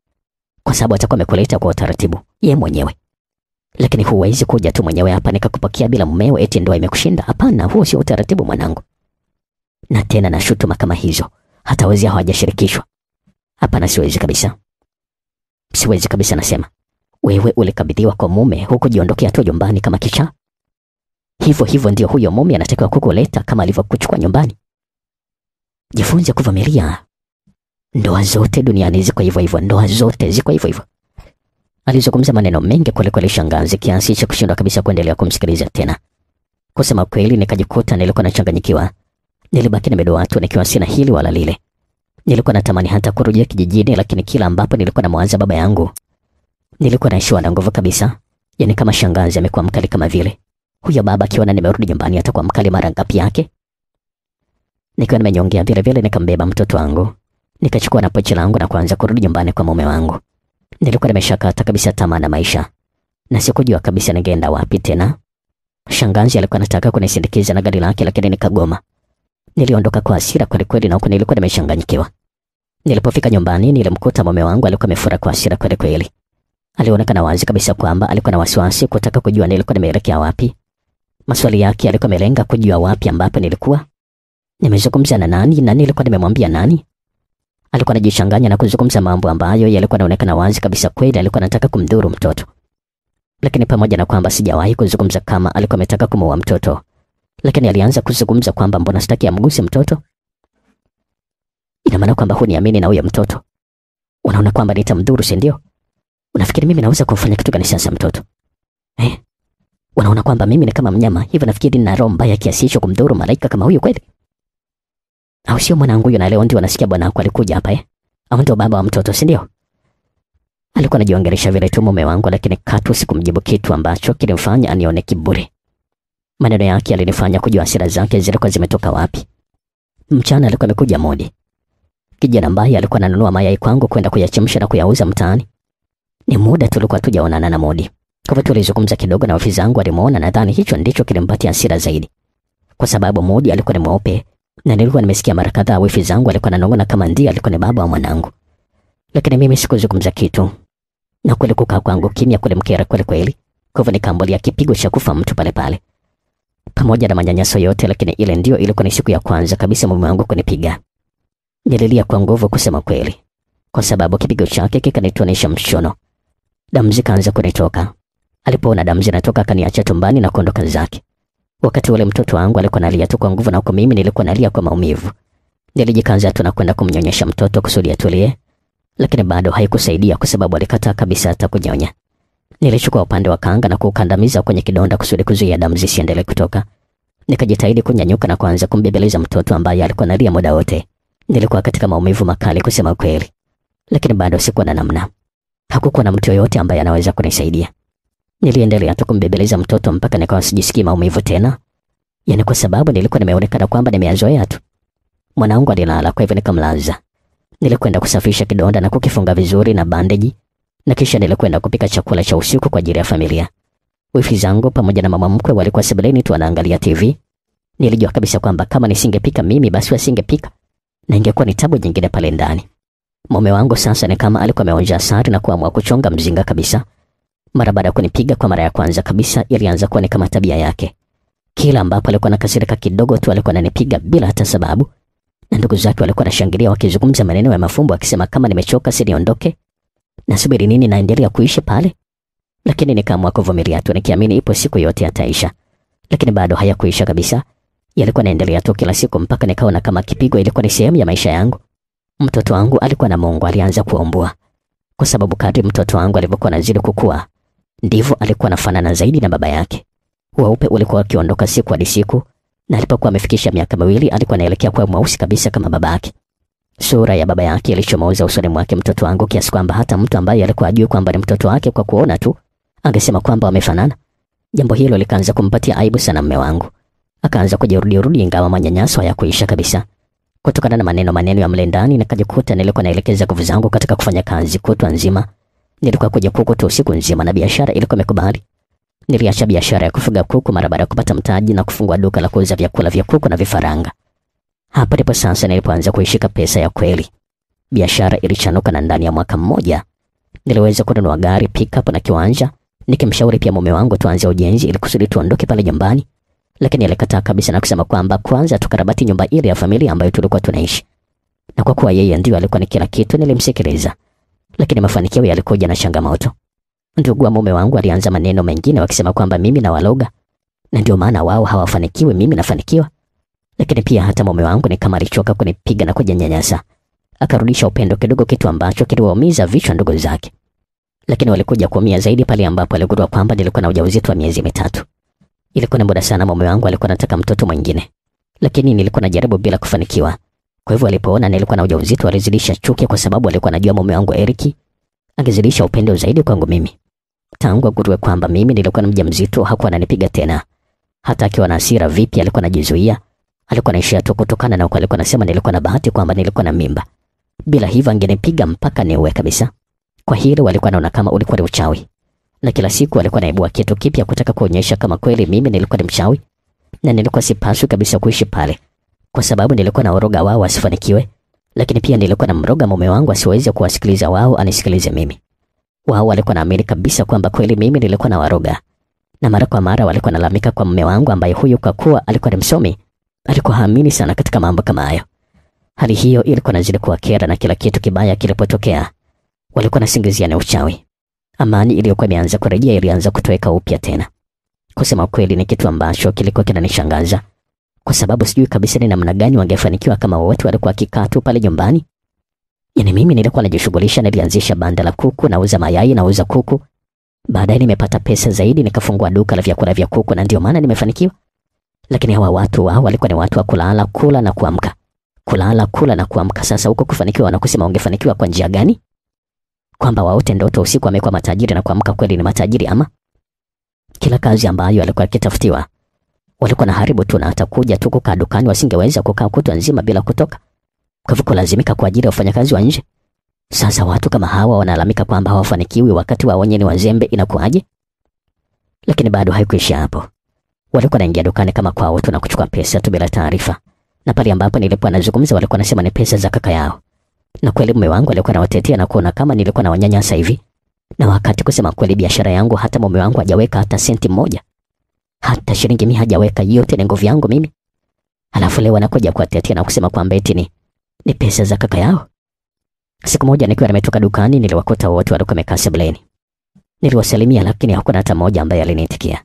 Kwa sababu atakuwa amekuleta kwa utaratibu yeye mwenyewe. Lakini huwezi kuja tu mwenyewe hapa nikakupokea bila mumeo eti ndoa imekushinda. Hapana, huo sio utaratibu mwanangu. Na tena na shutuma kama hizo hata wezi hawajashirikishwa. Hapana, siwezi kabisa. Siwezi kabisa nasema. Wewe ulikabidhiwa kwa mume huko jiondokea tu nyumbani kama kichaa. Hivyo ndio huyo mume anatakiwa kukuleta kama alivyokuchukua nyumbani. Jifunze kuvumilia. Ndoa zote duniani ziko hivyo hivyo, ndoa zote ziko hivyo hivyo. Alizungumza maneno mengi kweli shangazi, kiasi cha kushindwa kabisa kuendelea kumsikiliza tena. Kusema kweli, nikajikuta nilikuwa nachanganyikiwa. Nilibaki nimedoa tu nikiwa sina hili wala lile. Nilikuwa natamani hata kurejea kijijini, lakini kila ambapo nilikuwa namwaza baba yangu, nilikuwa naishiwa na nguvu kabisa. Yaani kama shangazi amekuwa mkali kama vile. Huyo baba akiona nimerudi nyumbani atakuwa mkali mara ngapi yake? Nikiwa nimenyongea vile nikambeba mtoto wangu. Nikachukua na pochi langu na kuanza kurudi nyumbani kwa mume wangu. Nilikuwa nimeshakata kabisa tamaa na maisha. Na sikujua kabisa ningeenda wapi tena. Shangazi alikuwa anataka kunisindikiza na gari lake, lakini nikagoma. Niliondoka kwa hasira kweli na huko nilikuwa nimechanganyikiwa. Nilipofika nyumbani nilimkuta mume wangu alikuwa amefura kwa hasira kweli. Alionekana wazi kabisa kwamba alikuwa na wasiwasi kutaka kujua nilikuwa nimeelekea wapi. Maswali yake alikuwa amelenga kujua wapi ambapo nilikuwa. Nimezungumza na nani na nilikuwa nimemwambia nani? Alikuwa anajichanganya na kuzungumza mambo ambayo yalikuwa yanaonekana wazi kabisa kweli alikuwa anataka kumdhuru mtoto. Lakini pamoja na kwamba sijawahi kuzungumza kama alikuwa ametaka kumuua mtoto, lakini alianza kuzungumza kwamba mbona sitaki amguse mtoto? Ina maana kwamba huniamini na huyo mtoto. Unaona kwamba nitamdhuru, si ndio? Unafikiri mimi naweza kufanya kitu gani sasa mtoto? Unaona kwamba mimi ni kama mnyama hivyo? Nafikiri nina roho mbaya kiasi hicho kumdhuru malaika kama huyo kweli? Au sio mwanangu huyo, na leo ndio nasikia bwana wako alikuja hapa Au ndio baba wa mtoto, si ndio? Alikuwa anajiongelesha vile tu mume wangu, lakini katu sikumjibu kitu ambacho kilimfanya anione kiburi. Maneno yake yalinifanya kujua hasira zake zilikuwa zimetoka wapi. Mchana alikuwa amekuja Modi, kijana ambaye alikuwa ananunua mayai kwangu kwenda kuyachemsha na kuyauza mtaani. Ni muda tulikuwa tujaonana na Modi. Kwa hivyo tulizungumza kidogo na ofisi zangu, alimuona, nadhani hicho ndicho kilimpatia hasira zaidi. Kwa sababu Modi alikuwa ni mweupe na nilikuwa nimesikia mara kadhaa wifi zangu alikuwa ananong'ona kama ndiye alikuwa ni baba wa mwanangu. Lakini mimi sikuzungumza kitu. Na kweli kukaa kwangu kimya kulimkera kweli. Kwa hivyo nikaambulia kipigo cha kufa mtu pale. Pamoja na manyanyaso yote, lakini ile ndio ilikuwa ni siku ya kwanza kabisa mume wangu kunipiga. Nililia kwa nguvu kusema kweli, kwa sababu kipigo chake kikanitonesha mshono. Damu zikaanza kunitoka. Alipoona damu zinatoka akaniacha tumbani na kuondoka zake. Wakati ule mtoto wangu alikuwa analia tu kwa nguvu na huko mimi nilikuwa nalia kwa maumivu. Nilijikaza tu na kwenda kumnyonyesha mtoto kusudi atulie, lakini bado haikusaidia kwa sababu alikataa kabisa hata kunyonya. Nilichukua upande wa kanga na kukandamiza kwenye kidonda kusudi kuzuia damu zisiendelee kutoka. Nikajitahidi kunyanyuka na kuanza kumbebeleza mtoto ambaye alikuwa analia muda wote. Nilikuwa katika maumivu makali kusema kweli, lakini bado sikuwa na namna. Hakukuwa na mtu yoyote ambaye anaweza kunisaidia. Niliendelea tu kumbebeleza mtoto mpaka nikawa sijisikii maumivu tena. Yaani kwa sababu nilikuwa nimeonekana kwamba nimeyazoea tu. Mwanangu alilala, kwa hivyo nikamlaza. Nilikwenda kusafisha kidonda na kukifunga vizuri na bandeji, na kisha nilikwenda kupika chakula cha usiku kwa ajili ya familia. Wifi zangu pamoja na mama mkwe walikuwa sebuleni tu wanaangalia TV. Nilijua kabisa kwamba kama nisingepika mimi basi wasingepika, na ingekuwa ni tabu nyingine pale ndani. Mume wangu sasa ni kama alikuwa ameonja asari na kuamua kuchonga mzinga kabisa. Mara baada ya kunipiga kwa mara ya kwanza kabisa, ilianza kuwa ni kama tabia yake. Kila ambapo alikuwa nakasirika kidogo tu alikuwa ananipiga bila hata sababu. Na ndugu zake walikuwa wanashangilia wakizungumza maneno ya mafumbo akisema kama nimechoka si niondoke. Nasubiri nini, naendelea kuishi pale? Lakini nikaamua kuvumilia tu nikiamini ipo siku yote yataisha. Lakini bado hayakuisha kabisa. Yalikuwa naendelea tu kila siku mpaka nikaona kama kipigo ilikuwa ni sehemu ya maisha yangu. Mtoto wangu alikuwa na Mungu alianza kuombwa. Kwa sababu kadri mtoto wangu alivyokuwa anazidi kukua, ndivyo alikuwa anafanana zaidi na baba yake. Weupe ulikuwa ukiondoka siku hadi siku, na alipokuwa amefikisha miaka 2 alikuwa anaelekea kuwa mweusi kabisa kama baba yake. Sura ya baba yake ilichomoza usoni mwake mtoto wangu kiasi kwamba hata mtu ambaye alikuwa ajui kwamba ni mtoto wake kwa kuona tu angesema kwamba wamefanana. Jambo hilo likaanza kumpatia aibu sana mume wangu. Akaanza kujirudia ingawa manyanyaso hayakuisha kabisa. Kutokana na maneno ya mle ndani nikajikuta nilikuwa naelekeza nguvu zangu katika kufanya kazi kutwa nzima. Nilikuwa kuja kuku tu usiku nzima na biashara ilikuwa imekubali. Niliacha biashara ya kufuga kuku mara baada ya kupata mtaji na kufungua duka la kuuza vyakula vya kuku na vifaranga. Hapa ndipo sasa nilipoanza kuishika pesa ya kweli. Biashara ilichanuka na ndani ya mwaka mmoja niliweza kununua gari, pickup na kiwanja. Nikimshauri pia mume wangu tuanze ujenzi ili kusudi tuondoke pale nyumbani. Lakini alikataa kabisa na kusema kwamba kwanza tukarabati nyumba ile ya familia ambayo tulikuwa tunaishi. Na kwa kuwa yeye ndio alikuwa ni kila kitu nilimsikiliza. Lakini mafanikio yalikuja na changamoto. Ndugu wa mume wangu alianza maneno mengine wakisema kwamba mimi na waloga, na ndio maana wao hawafanikiwi, mimi nafanikiwa. Lakini pia hata mume wangu ni kama alichoka kunipiga na kujinyanyasa. Akarudisha upendo kidogo, kitu ambacho kiliwaumiza vichwa ndugu zake. lakini walikuja kuumia zaidi pale ambapo aligundua kwamba nilikuwa na ujauzito wa miezi mitatu. Ilikuwa ni muda sana mume wangu alikuwa anataka mtoto mwingine, lakini nilikuwa najaribu bila kufanikiwa. Kwa hivyo alipoona nilikuwa na ujauzito alizidisha chuki, kwa sababu alikuwa anajua mume wangu Eric angezidisha upendo zaidi kwangu mimi. Tangu agundue kwamba mimi nilikuwa na mjamzito hakuwa ananipiga tena. Hata akiwa na hasira vipi alikuwa anajizuia. Alikuwa anaishia tu kutokana na uko alikuwa anasema nilikuwa na bahati kwamba nilikuwa na mimba. Bila hivyo angenipiga mpaka niue kabisa. Kwa hilo walikuwa naona kama ulikuwa ni uchawi. Na kila siku alikuwa anaibua kitu kipya kutaka kuonyesha kama kweli mimi nilikuwa ni mchawi na nilikuwa sipaswi kabisa kuishi pale, kwa sababu nilikuwa na oroga wao wasifanikiwe, lakini pia nilikuwa na mroga mume wangu asiweze kuwasikiliza wao anisikilize mimi. Wao walikuwa naamini kabisa kwamba kweli mimi nilikuwa na waroga, na mara kwa mara walikuwa nalalamika kwa mume wangu ambaye huyu kwa kuwa alikuwa ni msomi alikuwa haamini sana katika mambo kama hayo. Hali hiyo ilikuwa nazidi kuwakera, na kila kitu kibaya kilipotokea walikuwa nasingizia na uchawi. Amani iliyokuwa imeanza kurejea ilianza kutoweka upya tena. Kusema kweli ni kitu ambacho kilikuwa kinanishangaza, kwa sababu sijui kabisa ni namna gani wangefanikiwa kama wote walikuwa kikaa tu pale nyumbani. Yaani mimi nilikuwa najishughulisha, nilianzisha banda la kuku, nauza mayai, nauza kuku. Baadaye nimepata pesa zaidi nikafungua duka la vyakula vya kuku, na ndio maana nimefanikiwa. Lakini hawa watu wao walikuwa ni watu wa kulala, kula na kuamka. Kulala, kula na kuamka. Sasa huko kufanikiwa wanakusema ungefanikiwa kwa njia gani? Kwamba waote ndoto usiku wamekuwa matajiri na kuamka kweli ni matajiri? Ama kila kazi ambayo alikuwa akitafutiwa walikuwa na haribu tu, na hata kuja tu kukaa dukani wasingeweza kukaa kutwa nzima bila kutoka, kwa hivyo kulazimika kwa ajili ya wafanyakazi wa nje. Sasa watu kama hawa wanalalamika kwamba hawafanikiwi wakati wao wenyewe ni wazembe, inakuaje? Lakini bado haikuisha hapo. Walikuwa naingia dukani kama kwao tu na kuchukua pesa tu bila taarifa, na pale ambapo nilikuwa nazungumza walikuwa nasema ni pesa za kaka yao. Na kweli mume wangu alikuwa anawatetea na kuona kama nilikuwa na wanyanyasa hivi. Na wakati kusema kweli biashara yangu hata mume wangu hajaweka hata senti moja. Hata shilingi 100 hajaweka, yote ni nguvu yangu mimi. Alafu leo anakuja kuwatetea na kusema kwamba eti ni pesa za kaka yao. Siku moja nikiwa nimetoka dukani niliwakuta wote walikuwa wamekaa sebuleni. Niliwasalimia lakini hakuna hata mmoja ambaye aliniitikia.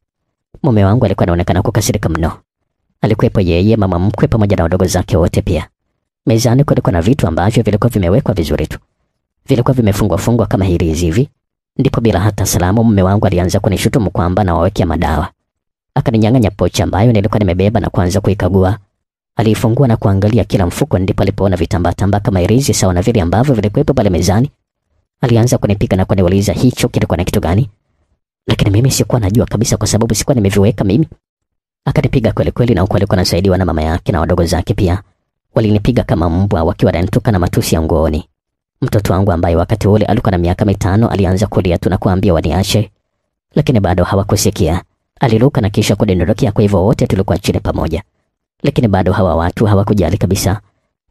Mume wangu alikuwa anaonekana kukasirika mno. Alikuwepo yeye, mama mkwe pamoja na wadogo zake wote pia. Mezani kulikuwa na vitu ambavyo vilikuwa vimewekwa vizuri tu. Vilikuwa vimefungwa kama hirizi hivi. Ndipo bila hata salamu mume wangu alianza kunishutumu kwamba na wawekea madawa. Akaninyang'anya pochi ambayo nilikuwa nimebeba na kuanza kuikagua. Aliifungua na kuangalia kila mfuko, ndipo alipoona vitambaa kama hirizi sawa na vile ambavyo vilikuwepo pale mezani. Alianza kunipiga na kuniuliza hicho kilikuwa na kitu gani? Lakini mimi sikuwa najua kabisa kwa sababu sikuwa nimeviweka mimi. Akanipiga kweli kweli, na huko alikuwa anasaidiwa na mama yake na wadogo zake pia. Walinipiga kama mbwa wakiwa wananituka na matusi ya nguoni. Mtoto wangu ambaye wakati ule alikuwa na miaka 5 alianza kulia tu na kuambia waniache, lakini bado hawakusikia. Aliruka na kisha kudondokea, kwa hivyo wote tulikuwa chini pamoja. Lakini bado hawa watu hawakujali kabisa.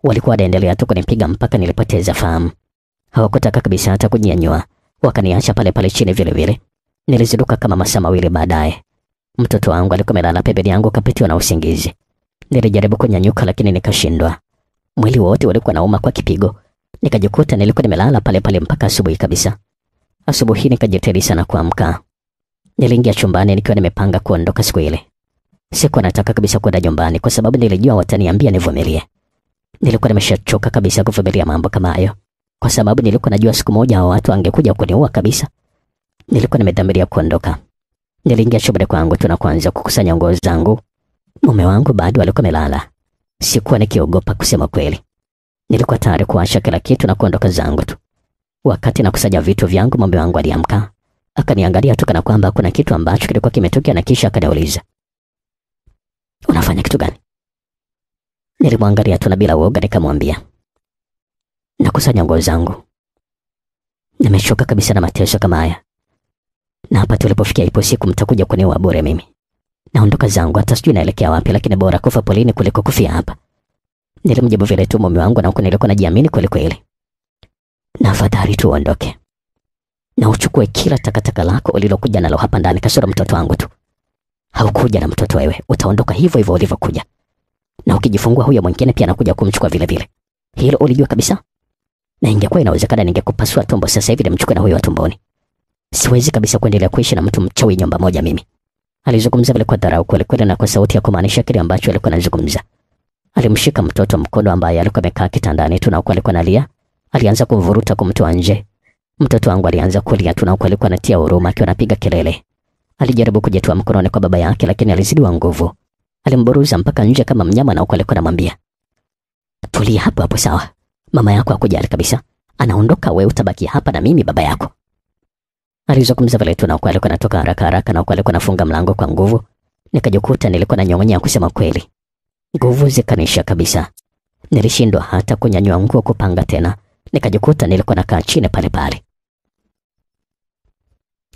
Walikuwa wanaendelea tu kunipiga mpaka nilipoteza fahamu. Hawakutaka kabisa hata kunyanyua. Wakaniacha pale pale chini vile vile. Niliziruka kama masaa mawili baadaye. Mtoto wangu alikuwa amelala pembeni yangu kapitiwa na usingizi. Nilijaribu kunyanyuka lakini nikashindwa. Mwili wote ulikuwa nauma kwa kipigo. Nikajikuta nilikuwa nimelala pale pale mpaka asubuhi kabisa. Asubuhi nikajitahidi sana kuamka. Niliingia chumbani nikiwa nimepanga kuondoka siku ile. Sikuwa nataka kabisa kwenda nyumbani kwa sababu nilijua wataniambia nivumilie. Nilikuwa nimeshachoka kabisa kuvumilia mambo kama hayo, kwa sababu nilikuwa najua siku moja hao watu wangekuja kuniua kabisa. Nilikuwa nimedhamiria kuondoka. Niliingia chumbani kwangu tu na kuanza kukusanya nguo zangu. Mume wangu bado alikuwa amelala. Sikuwa nikiogopa kusema kweli. Nilikuwa tayari kuacha kila kitu na kuondoka zangu tu. Wakati nakusanya vitu vyangu, mume wangu aliamka. Akaniangalia tu kana kwamba kuna kitu ambacho kilikuwa kimetokea, na kisha akaniuliza, "Unafanya kitu gani?" Nilimwangalia tu na bila uoga nikamwambia, "Nakusanya nguo zangu. Nimechoka kabisa na mateso kama haya. Na hapa tulipofikia ipo siku mtakuja kuniua bure mimi. Naondoka zangu, hata sijui naelekea wapi, lakini bora kufa polini kuliko kufia hapa." Nilimjibu vile tu mume wangu, na huko nilikuwa najiamini kweli kweli. "Na afadhali tu uondoke. Na uchukue kila takataka lako ulilokuja nalo hapa ndani kasoro mtoto wangu tu. Haukuja na mtoto wewe, utaondoka hivyo hivyo ulivyokuja. Na ukijifungua huyo mwingine pia anakuja kumchukua vile vile. Hilo ulijua kabisa? Na ingekuwa inawezekana ningekupasua tumbo sasa hivi nimchukue na huyo wa tumboni. Siwezi kabisa kuendelea kuishi na mtu mchawi nyumba moja mimi." Alizungumza vile kwa dharau kweli kweli, na kwa sauti ya kumaanisha kile ambacho alikuwa anazungumza. Alimshika mtoto mkono ambaye alikuwa amekaa kitandani tu, na huko alikuwa analia. Alianza kumvuruta kumtoa nje. Mtoto wangu alianza kulia tu na huku alikuwa anatia huruma akiwa anapiga kelele. Alijaribu kujitoa mkononi kwa baba yake lakini alizidiwa nguvu. Alimburuza mpaka nje kama mnyama na huku alikuwa anamwambia, tulia hapo hapo sawa. Mama yako hakujali kabisa. Anaondoka, wewe utabaki hapa na mimi baba yako. Alizungumza vile tu na huku alikuwa anatoka haraka haraka na huku alikuwa anafunga mlango kwa nguvu. Nikajikuta nilikuwa nanyong'onyea kusema kweli. Nguvu zikanisha kabisa. Nilishindwa hata kunyanyua nguo kupanga tena. Nikajikuta nilikuwa nakaa chini pale pale.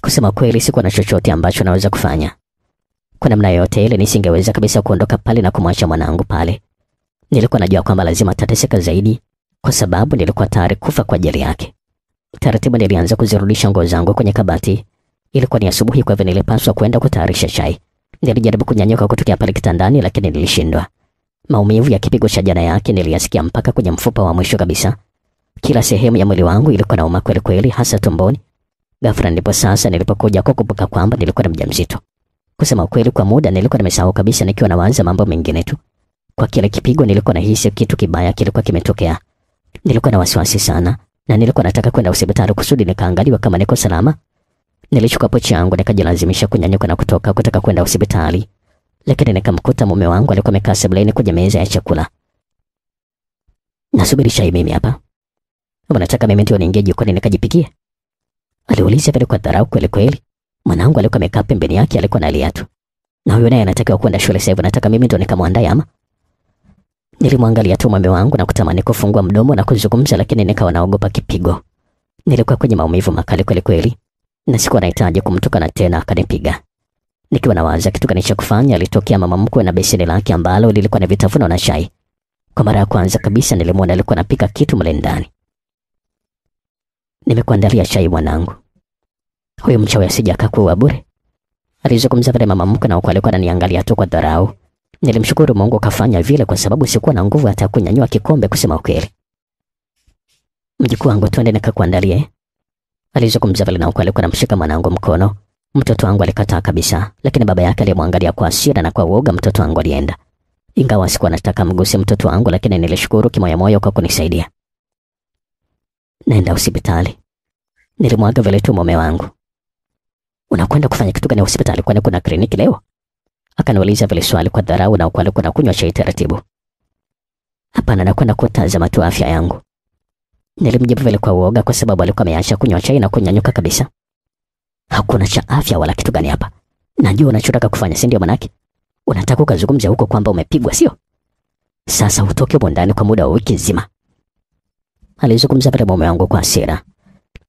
Kusema kweli sikuwa na chochote ambacho naweza kufanya. Kwa namna yote ile nisingeweza kabisa kuondoka pale na kumwacha mwanangu pale. Nilikuwa najua kwamba lazima atateseka zaidi kwa sababu nilikuwa tayari kufa kwa ajili yake. Taratibu nilianza kuzirudisha nguo zangu kwenye kabati. Ilikuwa ni asubuhi kwa hivyo nilipaswa kwenda kutayarisha chai. Nilijaribu kunyanyuka kutokea pale kitandani lakini nilishindwa. Maumivu ya kipigo cha jana yake niliyasikia mpaka kwenye mfupa wa mwisho kabisa. Kila sehemu ya mwili wangu ilikuwa nauma kweli kweli, hasa tumboni. Ghafla ndipo sasa nilipokuja kukumbuka kwamba nilikuwa na mjamzito. Kusema ukweli, kwa muda nilikuwa nimesahau kabisa nikiwa nawaza mambo mengine tu. Kwa kile kipigo nilikuwa nahisi kitu kibaya kilikuwa kimetokea. Nilikuwa na wasiwasi sana na nilikuwa nataka kwenda hospitali kusudi nikaangaliwa kama niko salama. Nilichukua pochi yangu nikajilazimisha kunyanyuka na kutoka kutaka kwenda hospitali. Lakini nikamkuta mume wangu alikuwa amekaa sebuleni kwenye meza ya chakula. Nasubiri chai mimi hapa. Unataka mimi ndio niingie jikoni nikajipikie? Aliuliza vile kwa dharau kweli kweli. Mwanangu alikuwa amekaa pembeni yake alikuwa analia tu. Na huyo naye anatakiwa kwenda shule sasa hivi, nataka mimi ndio nikamwandae ama? Nilimwangalia tu mume wangu na kutamani kufungua mdomo na kuzungumza lakini nikawa naogopa kipigo. Nilikuwa kwenye maumivu makali kweli kweli. Na sikuwa nahitaji kumtukana tena akanipiga. Nikiwa nawaza kitu gani cha kufanya, alitokea mama mkwe na beseni lake ambalo lilikuwa na vitafuno na chai. Kwa mara ya kwanza kabisa nilimwona alikuwa anapika kitu mle ndani. Nimekuandalia chai mwanangu. Huyo mchawi asije akakuua bure. Alizungumza vile mama mkwe na huko alikuwa ananiangalia tu kwa dharau. Nilimshukuru Mungu kafanya vile kwa sababu sikuwa na nguvu hata kunyanyua kikombe kusema ukweli. Mjukuu wangu twende nikakuandalie. Alizungumza vile na huko alikuwa anamshika mwanangu mkono. Mtoto wangu alikataa kabisa, lakini baba yake alimwangalia kwa hasira na kwa uoga mtoto wangu alienda. Ingawa sikuwa nataka mguse mtoto wangu lakini nilishukuru kimoyomoyo kwa kunisaidia. Naenda hospitali. Nilimwaga vile tu mume wangu. Unakwenda kufanya kitu gani hospitali, kwani kuna kliniki leo? Akaniuliza vile swali kwa dharau na huko alikuwa anakunywa chai taratibu. Hapana, nakwenda kutazama tu afya yangu. Nilimjibu vile kwa uoga kwa sababu alikuwa ameacha kunywa chai na kunyanyuka kabisa. Hakuna cha afya wala kitu gani hapa. Najua unachotaka kufanya, si ndio manake? Unataka ukazungumza huko kwamba umepigwa, sio? Sasa utoke huko ndani kwa muda wa wiki nzima. Alizungumza vile mume wangu kwa hasira.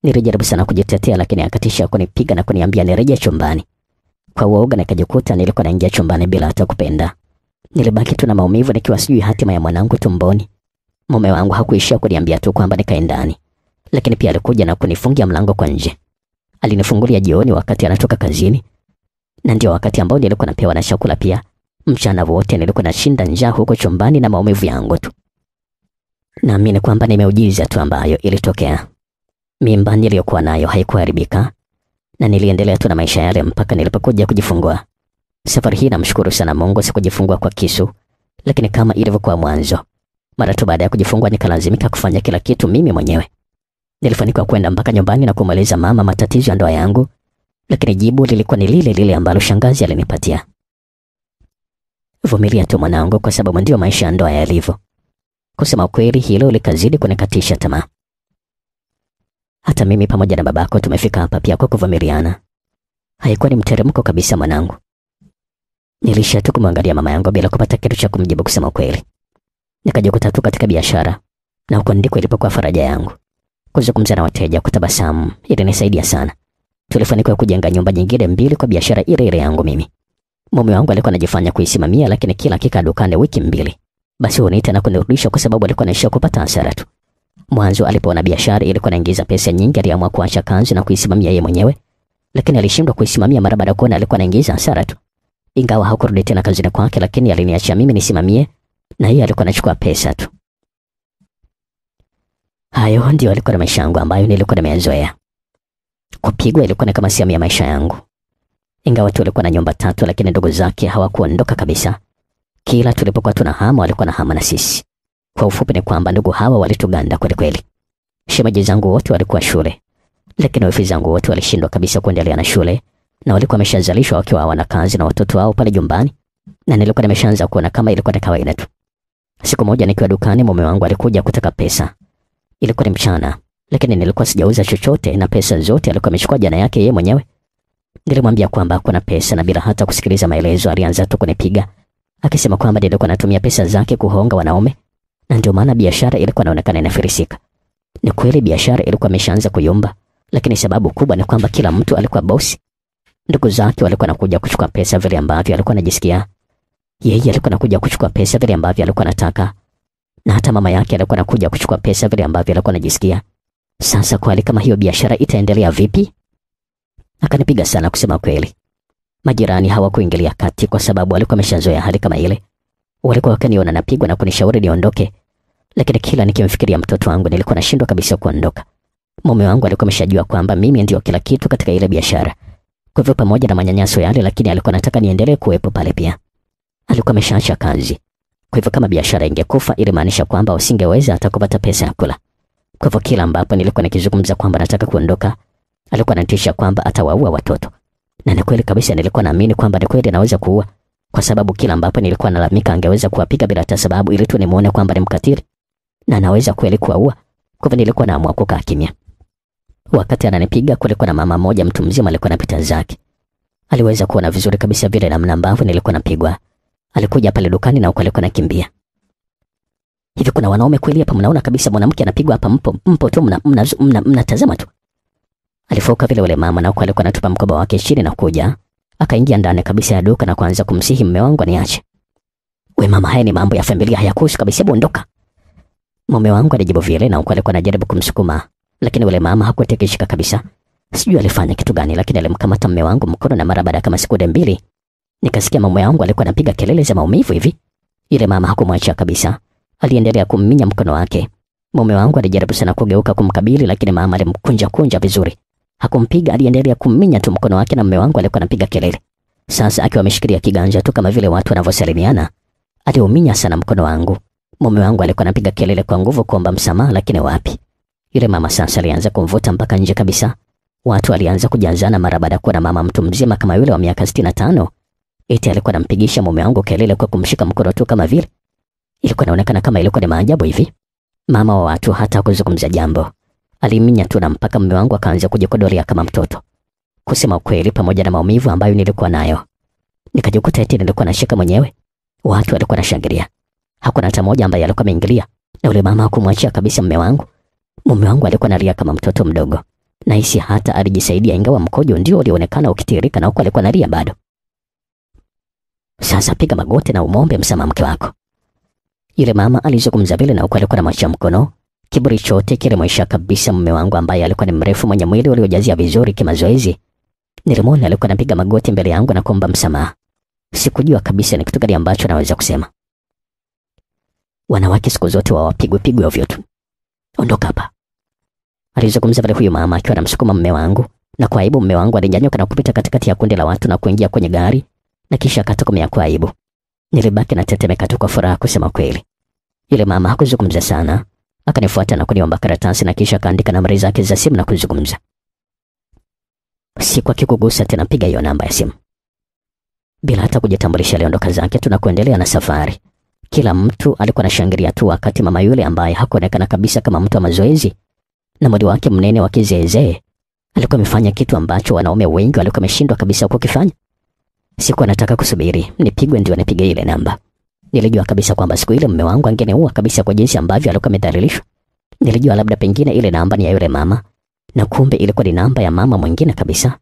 Nilijaribu sana kujitetea lakini akatisha kunipiga na kuniambia nirejee chumbani. Kwa uoga nikajikuta nilikuwa naingia chumbani bila hata kupenda. Nilibaki tu na maumivu nikiwa sijui hatima ya mwanangu tumboni. Mume wangu hakuishia kuniambia tu kwamba nikae ndani, lakini pia alikuja na kunifungia mlango kwa nje. Alinifungulia jioni wakati anatoka kazini. Na ndio wakati ambao nilikuwa napewa na chakula pia. Mchana wote nilikuwa nashinda njaa huko chumbani na maumivu yangu tu. Naamini kwamba ni miujiza tu ambayo ilitokea. Mimba niliyokuwa nayo haikuharibika na niliendelea tu na maisha yale mpaka nilipokuja kujifungua. Safari hii namshukuru sana Mungu sikujifungua kwa kisu, lakini kama ilivyokuwa mwanzo. Mara tu baada ya kujifungua nikalazimika kufanya kila kitu mimi mwenyewe. Nilifanikiwa kwenda mpaka nyumbani na kumweleza mama matatizo ya ndoa yangu, lakini jibu lilikuwa ni lile lile ambalo shangazi alinipatia. Vumilia tu mwanangu, kwa sababu ndio maisha ya ndoa yalivyo. Kusema ukweli, hilo likazidi kunikatisha tamaa. Hata mimi pamoja na babako tumefika hapa pia kwa kuvumiliana. Haikuwa ni mteremko kabisa mwanangu. Nilisha tu kumwangalia mama yangu bila kupata kitu cha kumjibu kusema ukweli. Nikajikuta tu katika biashara, na huko ndiko ilipokuwa faraja yangu. Kuzungumza na wateja, kutabasamu, ilinisaidia sana. Tulifanikiwa kujenga nyumba nyingine 2 kwa biashara ile ile yangu mimi. Mume wangu alikuwa anajifanya kuisimamia lakini kila kika dukani wiki 2. Basi huniita na kunirudisha kwa sababu alikuwa anaisha kupata hasara tu. Mwanzo alipoona biashara ilikuwa inaingiza pesa nyingi, aliamua kuacha kazi na kuisimamia yeye mwenyewe. Lakini alishindwa kuisimamia mara baada ya kuona alikuwa anaingiza hasara tu. Ingawa hakurudi tena kazini kwake, lakini aliniacha mimi nisimamie na yeye alikuwa anachukua pesa tu. Hayo ndio alikuwa na maisha yangu ambayo nilikuwa nimeyazoea. Kupigwa ilikuwa ni kama sehemu ya maisha yangu. Ingawa tulikuwa na nyumba 3 lakini ndugu zake hawakuondoka kabisa. Kila tulipokuwa tunahama walikuwa na hama na sisi. Kwa ufupi ni kwamba ndugu hawa walituganda kweli kweli. Shemeji zangu wote walikuwa shule. Lakini wifi zangu wote walishindwa kabisa kuendelea na shule na walikuwa wameshazalishwa wakiwa hawana kazi na watoto wao pale nyumbani, na nilikuwa nimeshaanza kuona kama ilikuwa ni kawaida tu. Siku moja nikiwa dukani, mume wangu alikuja kutaka pesa. Ilikuwa ni mchana, lakini nilikuwa sijauza chochote na pesa zote alikuwa amechukua jana yake yeye mwenyewe. Nilimwambia kwamba kuna pesa na bila hata kusikiliza maelezo alianza tu kunipiga akisema kwamba nilikuwa natumia pesa zake kuhonga wanaume na ndio maana biashara ilikuwa inaonekana inafirisika. Ni kweli biashara ilikuwa imeshaanza kuyumba, lakini sababu kubwa ni kwamba kila mtu alikuwa bosi. Ndugu zake walikuwa nakuja kuchukua pesa vile ambavyo alikuwa anajisikia. Yeye alikuwa anakuja kuchukua pesa vile ambavyo alikuwa anataka, na hata mama yake alikuwa anakuja kuchukua pesa vile ambavyo alikuwa anajisikia. Sasa kweli kama hiyo biashara itaendelea vipi? Akanipiga sana kusema kweli. Majirani hawakuingilia kati kwa sababu walikuwa wameshazoea hali kama ile. Walikuwa wakaniona napigwa na kunishauri niondoke, lakini kila nikimfikiria mtoto wangu nilikuwa nashindwa kabisa kuondoka. Mume wangu alikuwa ameshajua kwamba mimi ndio kila kitu katika ile biashara. Kwa hivyo pamoja na manyanyaso yale, lakini alikuwa anataka niendelee kuwepo pale pia. Alikuwa ameshaacha kazi. Kwa hivyo kama biashara ingekufa ilimaanisha kwamba usingeweza hata kupata pesa ya kula. Kwa hivyo kila ambapo nilikuwa nikizungumza kwamba nataka kuondoka, alikuwa anatisha kwamba atawaua watoto. Na ni kweli kabisa, nilikuwa naamini kwamba ni kweli anaweza kuua, kwa sababu kila ambapo nilikuwa nalalamika angeweza kuwapiga bila hata sababu ili tu nimuone kwamba ni mkatili na anaweza kweli kuwaua. Kwa hivyo nilikuwa naamua kukaa kimya. Wakati ananipiga, kulikuwa na mama mmoja mtu mzima alikuwa anapita zake. Aliweza kuona vizuri kabisa vile namna ambavyo nilikuwa napigwa. Alikuja pale dukani na alikuwa anakimbia. Hivi kuna wanaume kweli hapa? Mnaona kabisa mwanamke anapigwa hapa, mpo tu mnatazama tu. Alifoka vile yule mama na alikuwa anatupa mkoba wake chini na kuja akaingia ndani kabisa ya duka na kuanza kumsihi mume wangu aniache. We mama, haya ni mambo ya familia, hayakuhusu kabisa, hebu ondoka. Mume wangu alijibu vile na alikuwa anajaribu kumsukuma, lakini yule mama hakutekeshika kabisa. Sijui alifanya kitu gani, lakini alimkamata mume wangu mkono na mara baada kama sekunde mbili nikasikia mume wangu alikuwa anapiga kelele za maumivu hivi. Ile mama hakumwacha kabisa. Aliendelea kumminya mkono wake. Mume wangu alijaribu sana kugeuka kumkabili, lakini mama alimkunja vizuri. Hakumpiga, aliendelea kumminya tu mkono wake na mume wangu alikuwa anapiga kelele. Sasa akiwa ameshikilia kiganja tu kama vile watu wanavyosalimiana, aliuminya sana mkono wangu. Mume wangu alikuwa anapiga kelele kwa nguvu kuomba msamaha, lakini wapi. Yule mama sasa alianza kumvuta mpaka nje kabisa. Watu walianza kujazana mara baada ya kuona mama mtu mzima kama yule wa miaka 65 eti alikuwa anampigisha mume wangu kelele kwa kumshika mkono tu kama vile. Ilikuwa inaonekana kama ilikuwa ni maajabu hivi. Mama wa watu hata kuzungumza jambo. Aliminya tu na mpaka mume wangu akaanza kujikodolea kama mtoto. Kusema ukweli, pamoja na maumivu ambayo nilikuwa nayo, nikajikuta eti nilikuwa nashika mwenyewe. Watu walikuwa wanashangilia. Hakuna hata mmoja ambaye alikuwa ameingilia, na yule mama hakumwachia kabisa mume wangu. Mume wangu alikuwa analia kama mtoto mdogo. Nahisi hata alijisaidia, ingawa mkojo ndio ulionekana ukitirika na huko alikuwa analia bado. Sasa piga magoti na umombe msamaha mke wako. Yule mama alizungumza vile na huko alikuwa anamwachia mkono. Kiburi chote kilimwisha kabisa mume wangu ambaye alikuwa ni mrefu, mwenye mwili uliojazia vizuri kimazoezi. Nilimwona alikuwa anapiga magoti mbele yangu na kuomba msamaha. Sikujua kabisa ni kitu gani ambacho naweza kusema. Wanawake siku zote wapigwe ovyo tu. Ondoka hapa. Alizungumza vile huyu mama akiwa anamsukuma mume wangu, na kwa aibu mume wangu alinyanyuka na kupita katikati ya kundi la watu na kuingia kwenye gari na kisha akatokomea kwa aibu. Nilibaki na tetemeka tu kwa furaha kusema kweli. Yule mama hakuzungumza sana, akanifuata na kuniomba karatasi na kisha akaandika nambari zake za simu na kuzungumza. Siku akikugusa tena piga hiyo namba ya simu. Bila hata kujitambulisha aliondoka zake tu na kuendelea na safari. Kila mtu alikuwa anashangilia tu, wakati mama yule ambaye hakuonekana kabisa kama mtu wa mazoezi na mwili wake mnene wa kizeezee alikuwa amefanya kitu ambacho wanaume wengi walikuwa wameshindwa kabisa kukifanya. Sikuwa nataka kusubiri nipigwe ndio nipige ile namba. Nilijua kabisa kwamba siku ile mume wangu angeniua kabisa kwa jinsi ambavyo alikuwa amedhalilishwa. Nilijua labda pengine ile namba ni ya yule mama, na kumbe ilikuwa ni namba ya mama mwingine kabisa.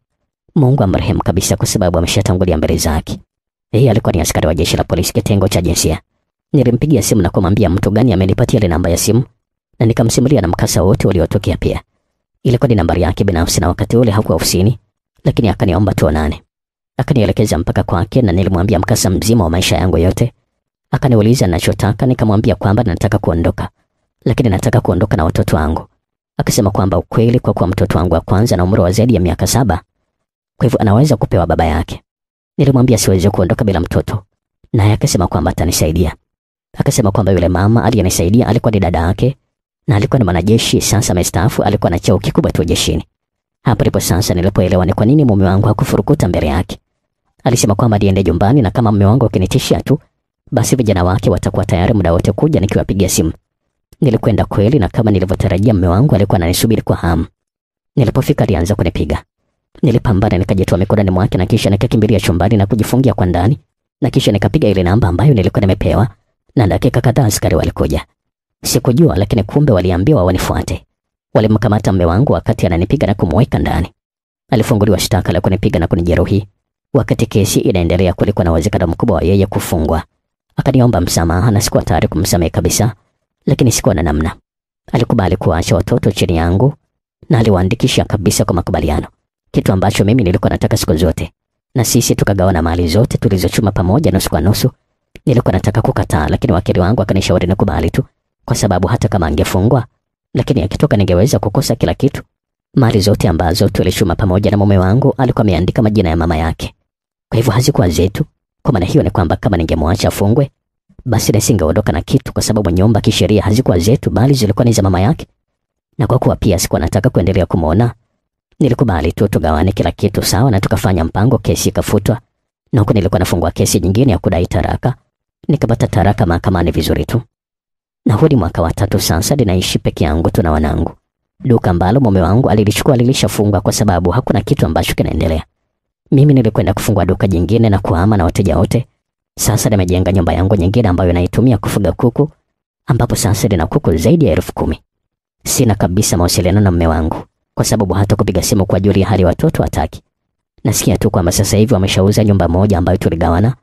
Mungu amrehemu kabisa, kwa sababu ameshatangulia mbele zake. Yeye alikuwa ni askari wa jeshi la polisi kitengo cha jinsia. Nilimpigia simu na kumwambia mtu gani amenipatia ile namba ya simu, na nikamsimulia na mkasa wote uliotokea pia. Ilikuwa ni nambari yake binafsi na wakati ule hakuwa ofisini, lakini akaniomba tuonane. Akanielekeza mpaka kwake na nilimwambia mkasa mzima wa maisha yangu yote. Akaniuliza ninachotaka, nikamwambia kwamba nataka kuondoka, lakini nataka kuondoka na watoto wangu. Akasema kwamba ukweli, kwa kuwa mtoto wangu wa kwanza na umri wa zaidi ya miaka 7, kwa hivyo anaweza kupewa baba yake. Nilimwambia siwezi kuondoka bila mtoto, naye akasema kwamba atanisaidia. Akasema kwamba yule mama aliyenisaidia alikuwa ni dada yake na alikuwa ni mwanajeshi, sasa amestaafu, alikuwa na cheo kikubwa tu jeshini. Hapo ndipo sasa nilipoelewa ni kwa nini mume wangu hakufurukuta mbele yake. Alisema kwamba niende nyumbani na kama mume wangu akinitishia tu, basi vijana wake watakuwa tayari muda wote kuja nikiwapigia simu. Nilikwenda kweli na kama nilivyotarajia mume wangu alikuwa ananisubiri kwa hamu. Nilipofika alianza kunipiga. Nilipambana nikajitoa mikononi mwake na kisha nikakimbilia chumbani na kujifungia kwa ndani na kisha nikapiga ile namba ambayo nilikuwa nimepewa na dakika kadhaa askari walikuja. Sikujua lakini kumbe waliambiwa wanifuate. Walimkamata mume wangu wakati ananipiga na kumweka ndani. Alifunguliwa shtaka la kunipiga na kunijeruhi. Wakati kesi inaendelea kulikuwa na uwezekano mkubwa wa yeye kufungwa. Akaniomba msamaha na sikuwa tayari kumsamehe kabisa, lakini sikuwa na namna. Alikubali kuacha watoto chini yangu na aliwaandikisha kabisa kwa makubaliano, kitu ambacho mimi nilikuwa nataka siku zote, na sisi tukagawana mali zote tulizochuma pamoja nusu kwa nusu. Nilikuwa nataka kukataa, lakini wakili wangu akanishauri nikubali tu, kwa sababu hata kama angefungwa, lakini akitoka ningeweza kukosa kila kitu. Mali zote ambazo tulichuma pamoja na mume wangu alikuwa ameandika majina ya mama yake, kwa hivyo hazikuwa zetu. Kwa maana hiyo ni kwamba kama ningemwacha afungwe, basi nisingeondoka na kitu, kwa sababu nyumba kisheria hazikuwa zetu bali zilikuwa ni za mama yake. Na kwa kuwa pia sikuwa nataka kuendelea kumwona, nilikubali tu tugawane kila kitu sawa, na tukafanya mpango. Kesi ikafutwa na huko nilikuwa nafungua kesi nyingine ya kudai taraka. Nikapata taraka mahakamani vizuri tu. Na huu ni mwaka wa 3 sasa ninaishi peke yangu tu na wanangu. Duka ambalo mume wangu alilichukua lilishafungwa kwa sababu hakuna kitu ambacho kinaendelea. Mimi nilikwenda kufungua duka jingine na kuhama na wateja wote. Sasa nimejenga nyumba yangu nyingine ambayo naitumia kufuga kuku, ambapo sasa nina kuku zaidi ya 10,000. Sina kabisa mawasiliano na mume wangu kwa sababu hata kupiga simu kwa ajili ya hali watoto hataki. Nasikia tu kwamba sasa hivi wameshauza nyumba moja ambayo tuligawana,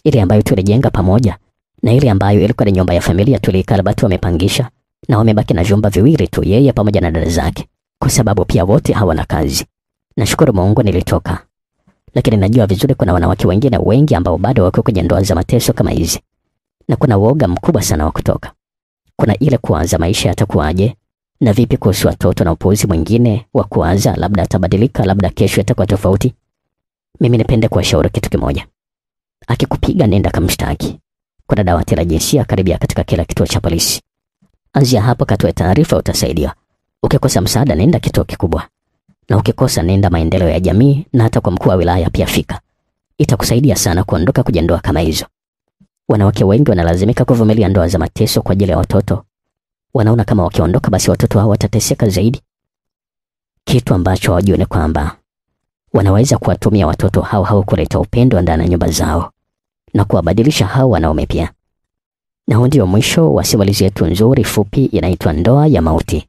ile ambayo tulijenga pamoja, na ile ambayo ilikuwa ni nyumba ya familia tuliikarabati wamepangisha, na wamebaki na vyumba viwili tu, yeye pamoja na dada zake, kwa sababu pia wote hawana kazi. Nashukuru Mungu nilitoka. Lakini najua vizuri kuna wanawake wengine wengi ambao bado wako kwenye ndoa za mateso kama hizi, na kuna woga mkubwa sana wa kutoka. Kuna ile kuanza maisha yatakuwaje, na vipi kuhusu watoto, na upuuzi mwingine wa kuanza labda atabadilika, labda kesho yatakuwa tofauti. Mimi nipende kuwashauri kitu kimoja. Akikupiga nenda kamshtaki. Kuna dawati la jinsia karibia katika kila kituo cha polisi. Anzia hapo, katoe taarifa, utasaidiwa. Ukikosa msaada nenda kituo kikubwa, na ukikosa nenda maendeleo ya jamii, na hata kwa mkuu wa wilaya pia fika. Itakusaidia sana kuondoka kwenye ndoa kama hizo. Wanawake wengi wanalazimika kuvumilia ndoa za mateso kwa ajili ya watoto. Wanaona kama wakiondoka basi watoto hao watateseka zaidi. Kitu ambacho hawajui ni kwamba wanaweza kuwatumia watoto hao kuleta upendo ndani ya nyumba zao na kuwabadilisha hao wanaume pia. Na huo ndio mwisho wa simulizi yetu nzuri fupi inaitwa Ndoa ya Mauti.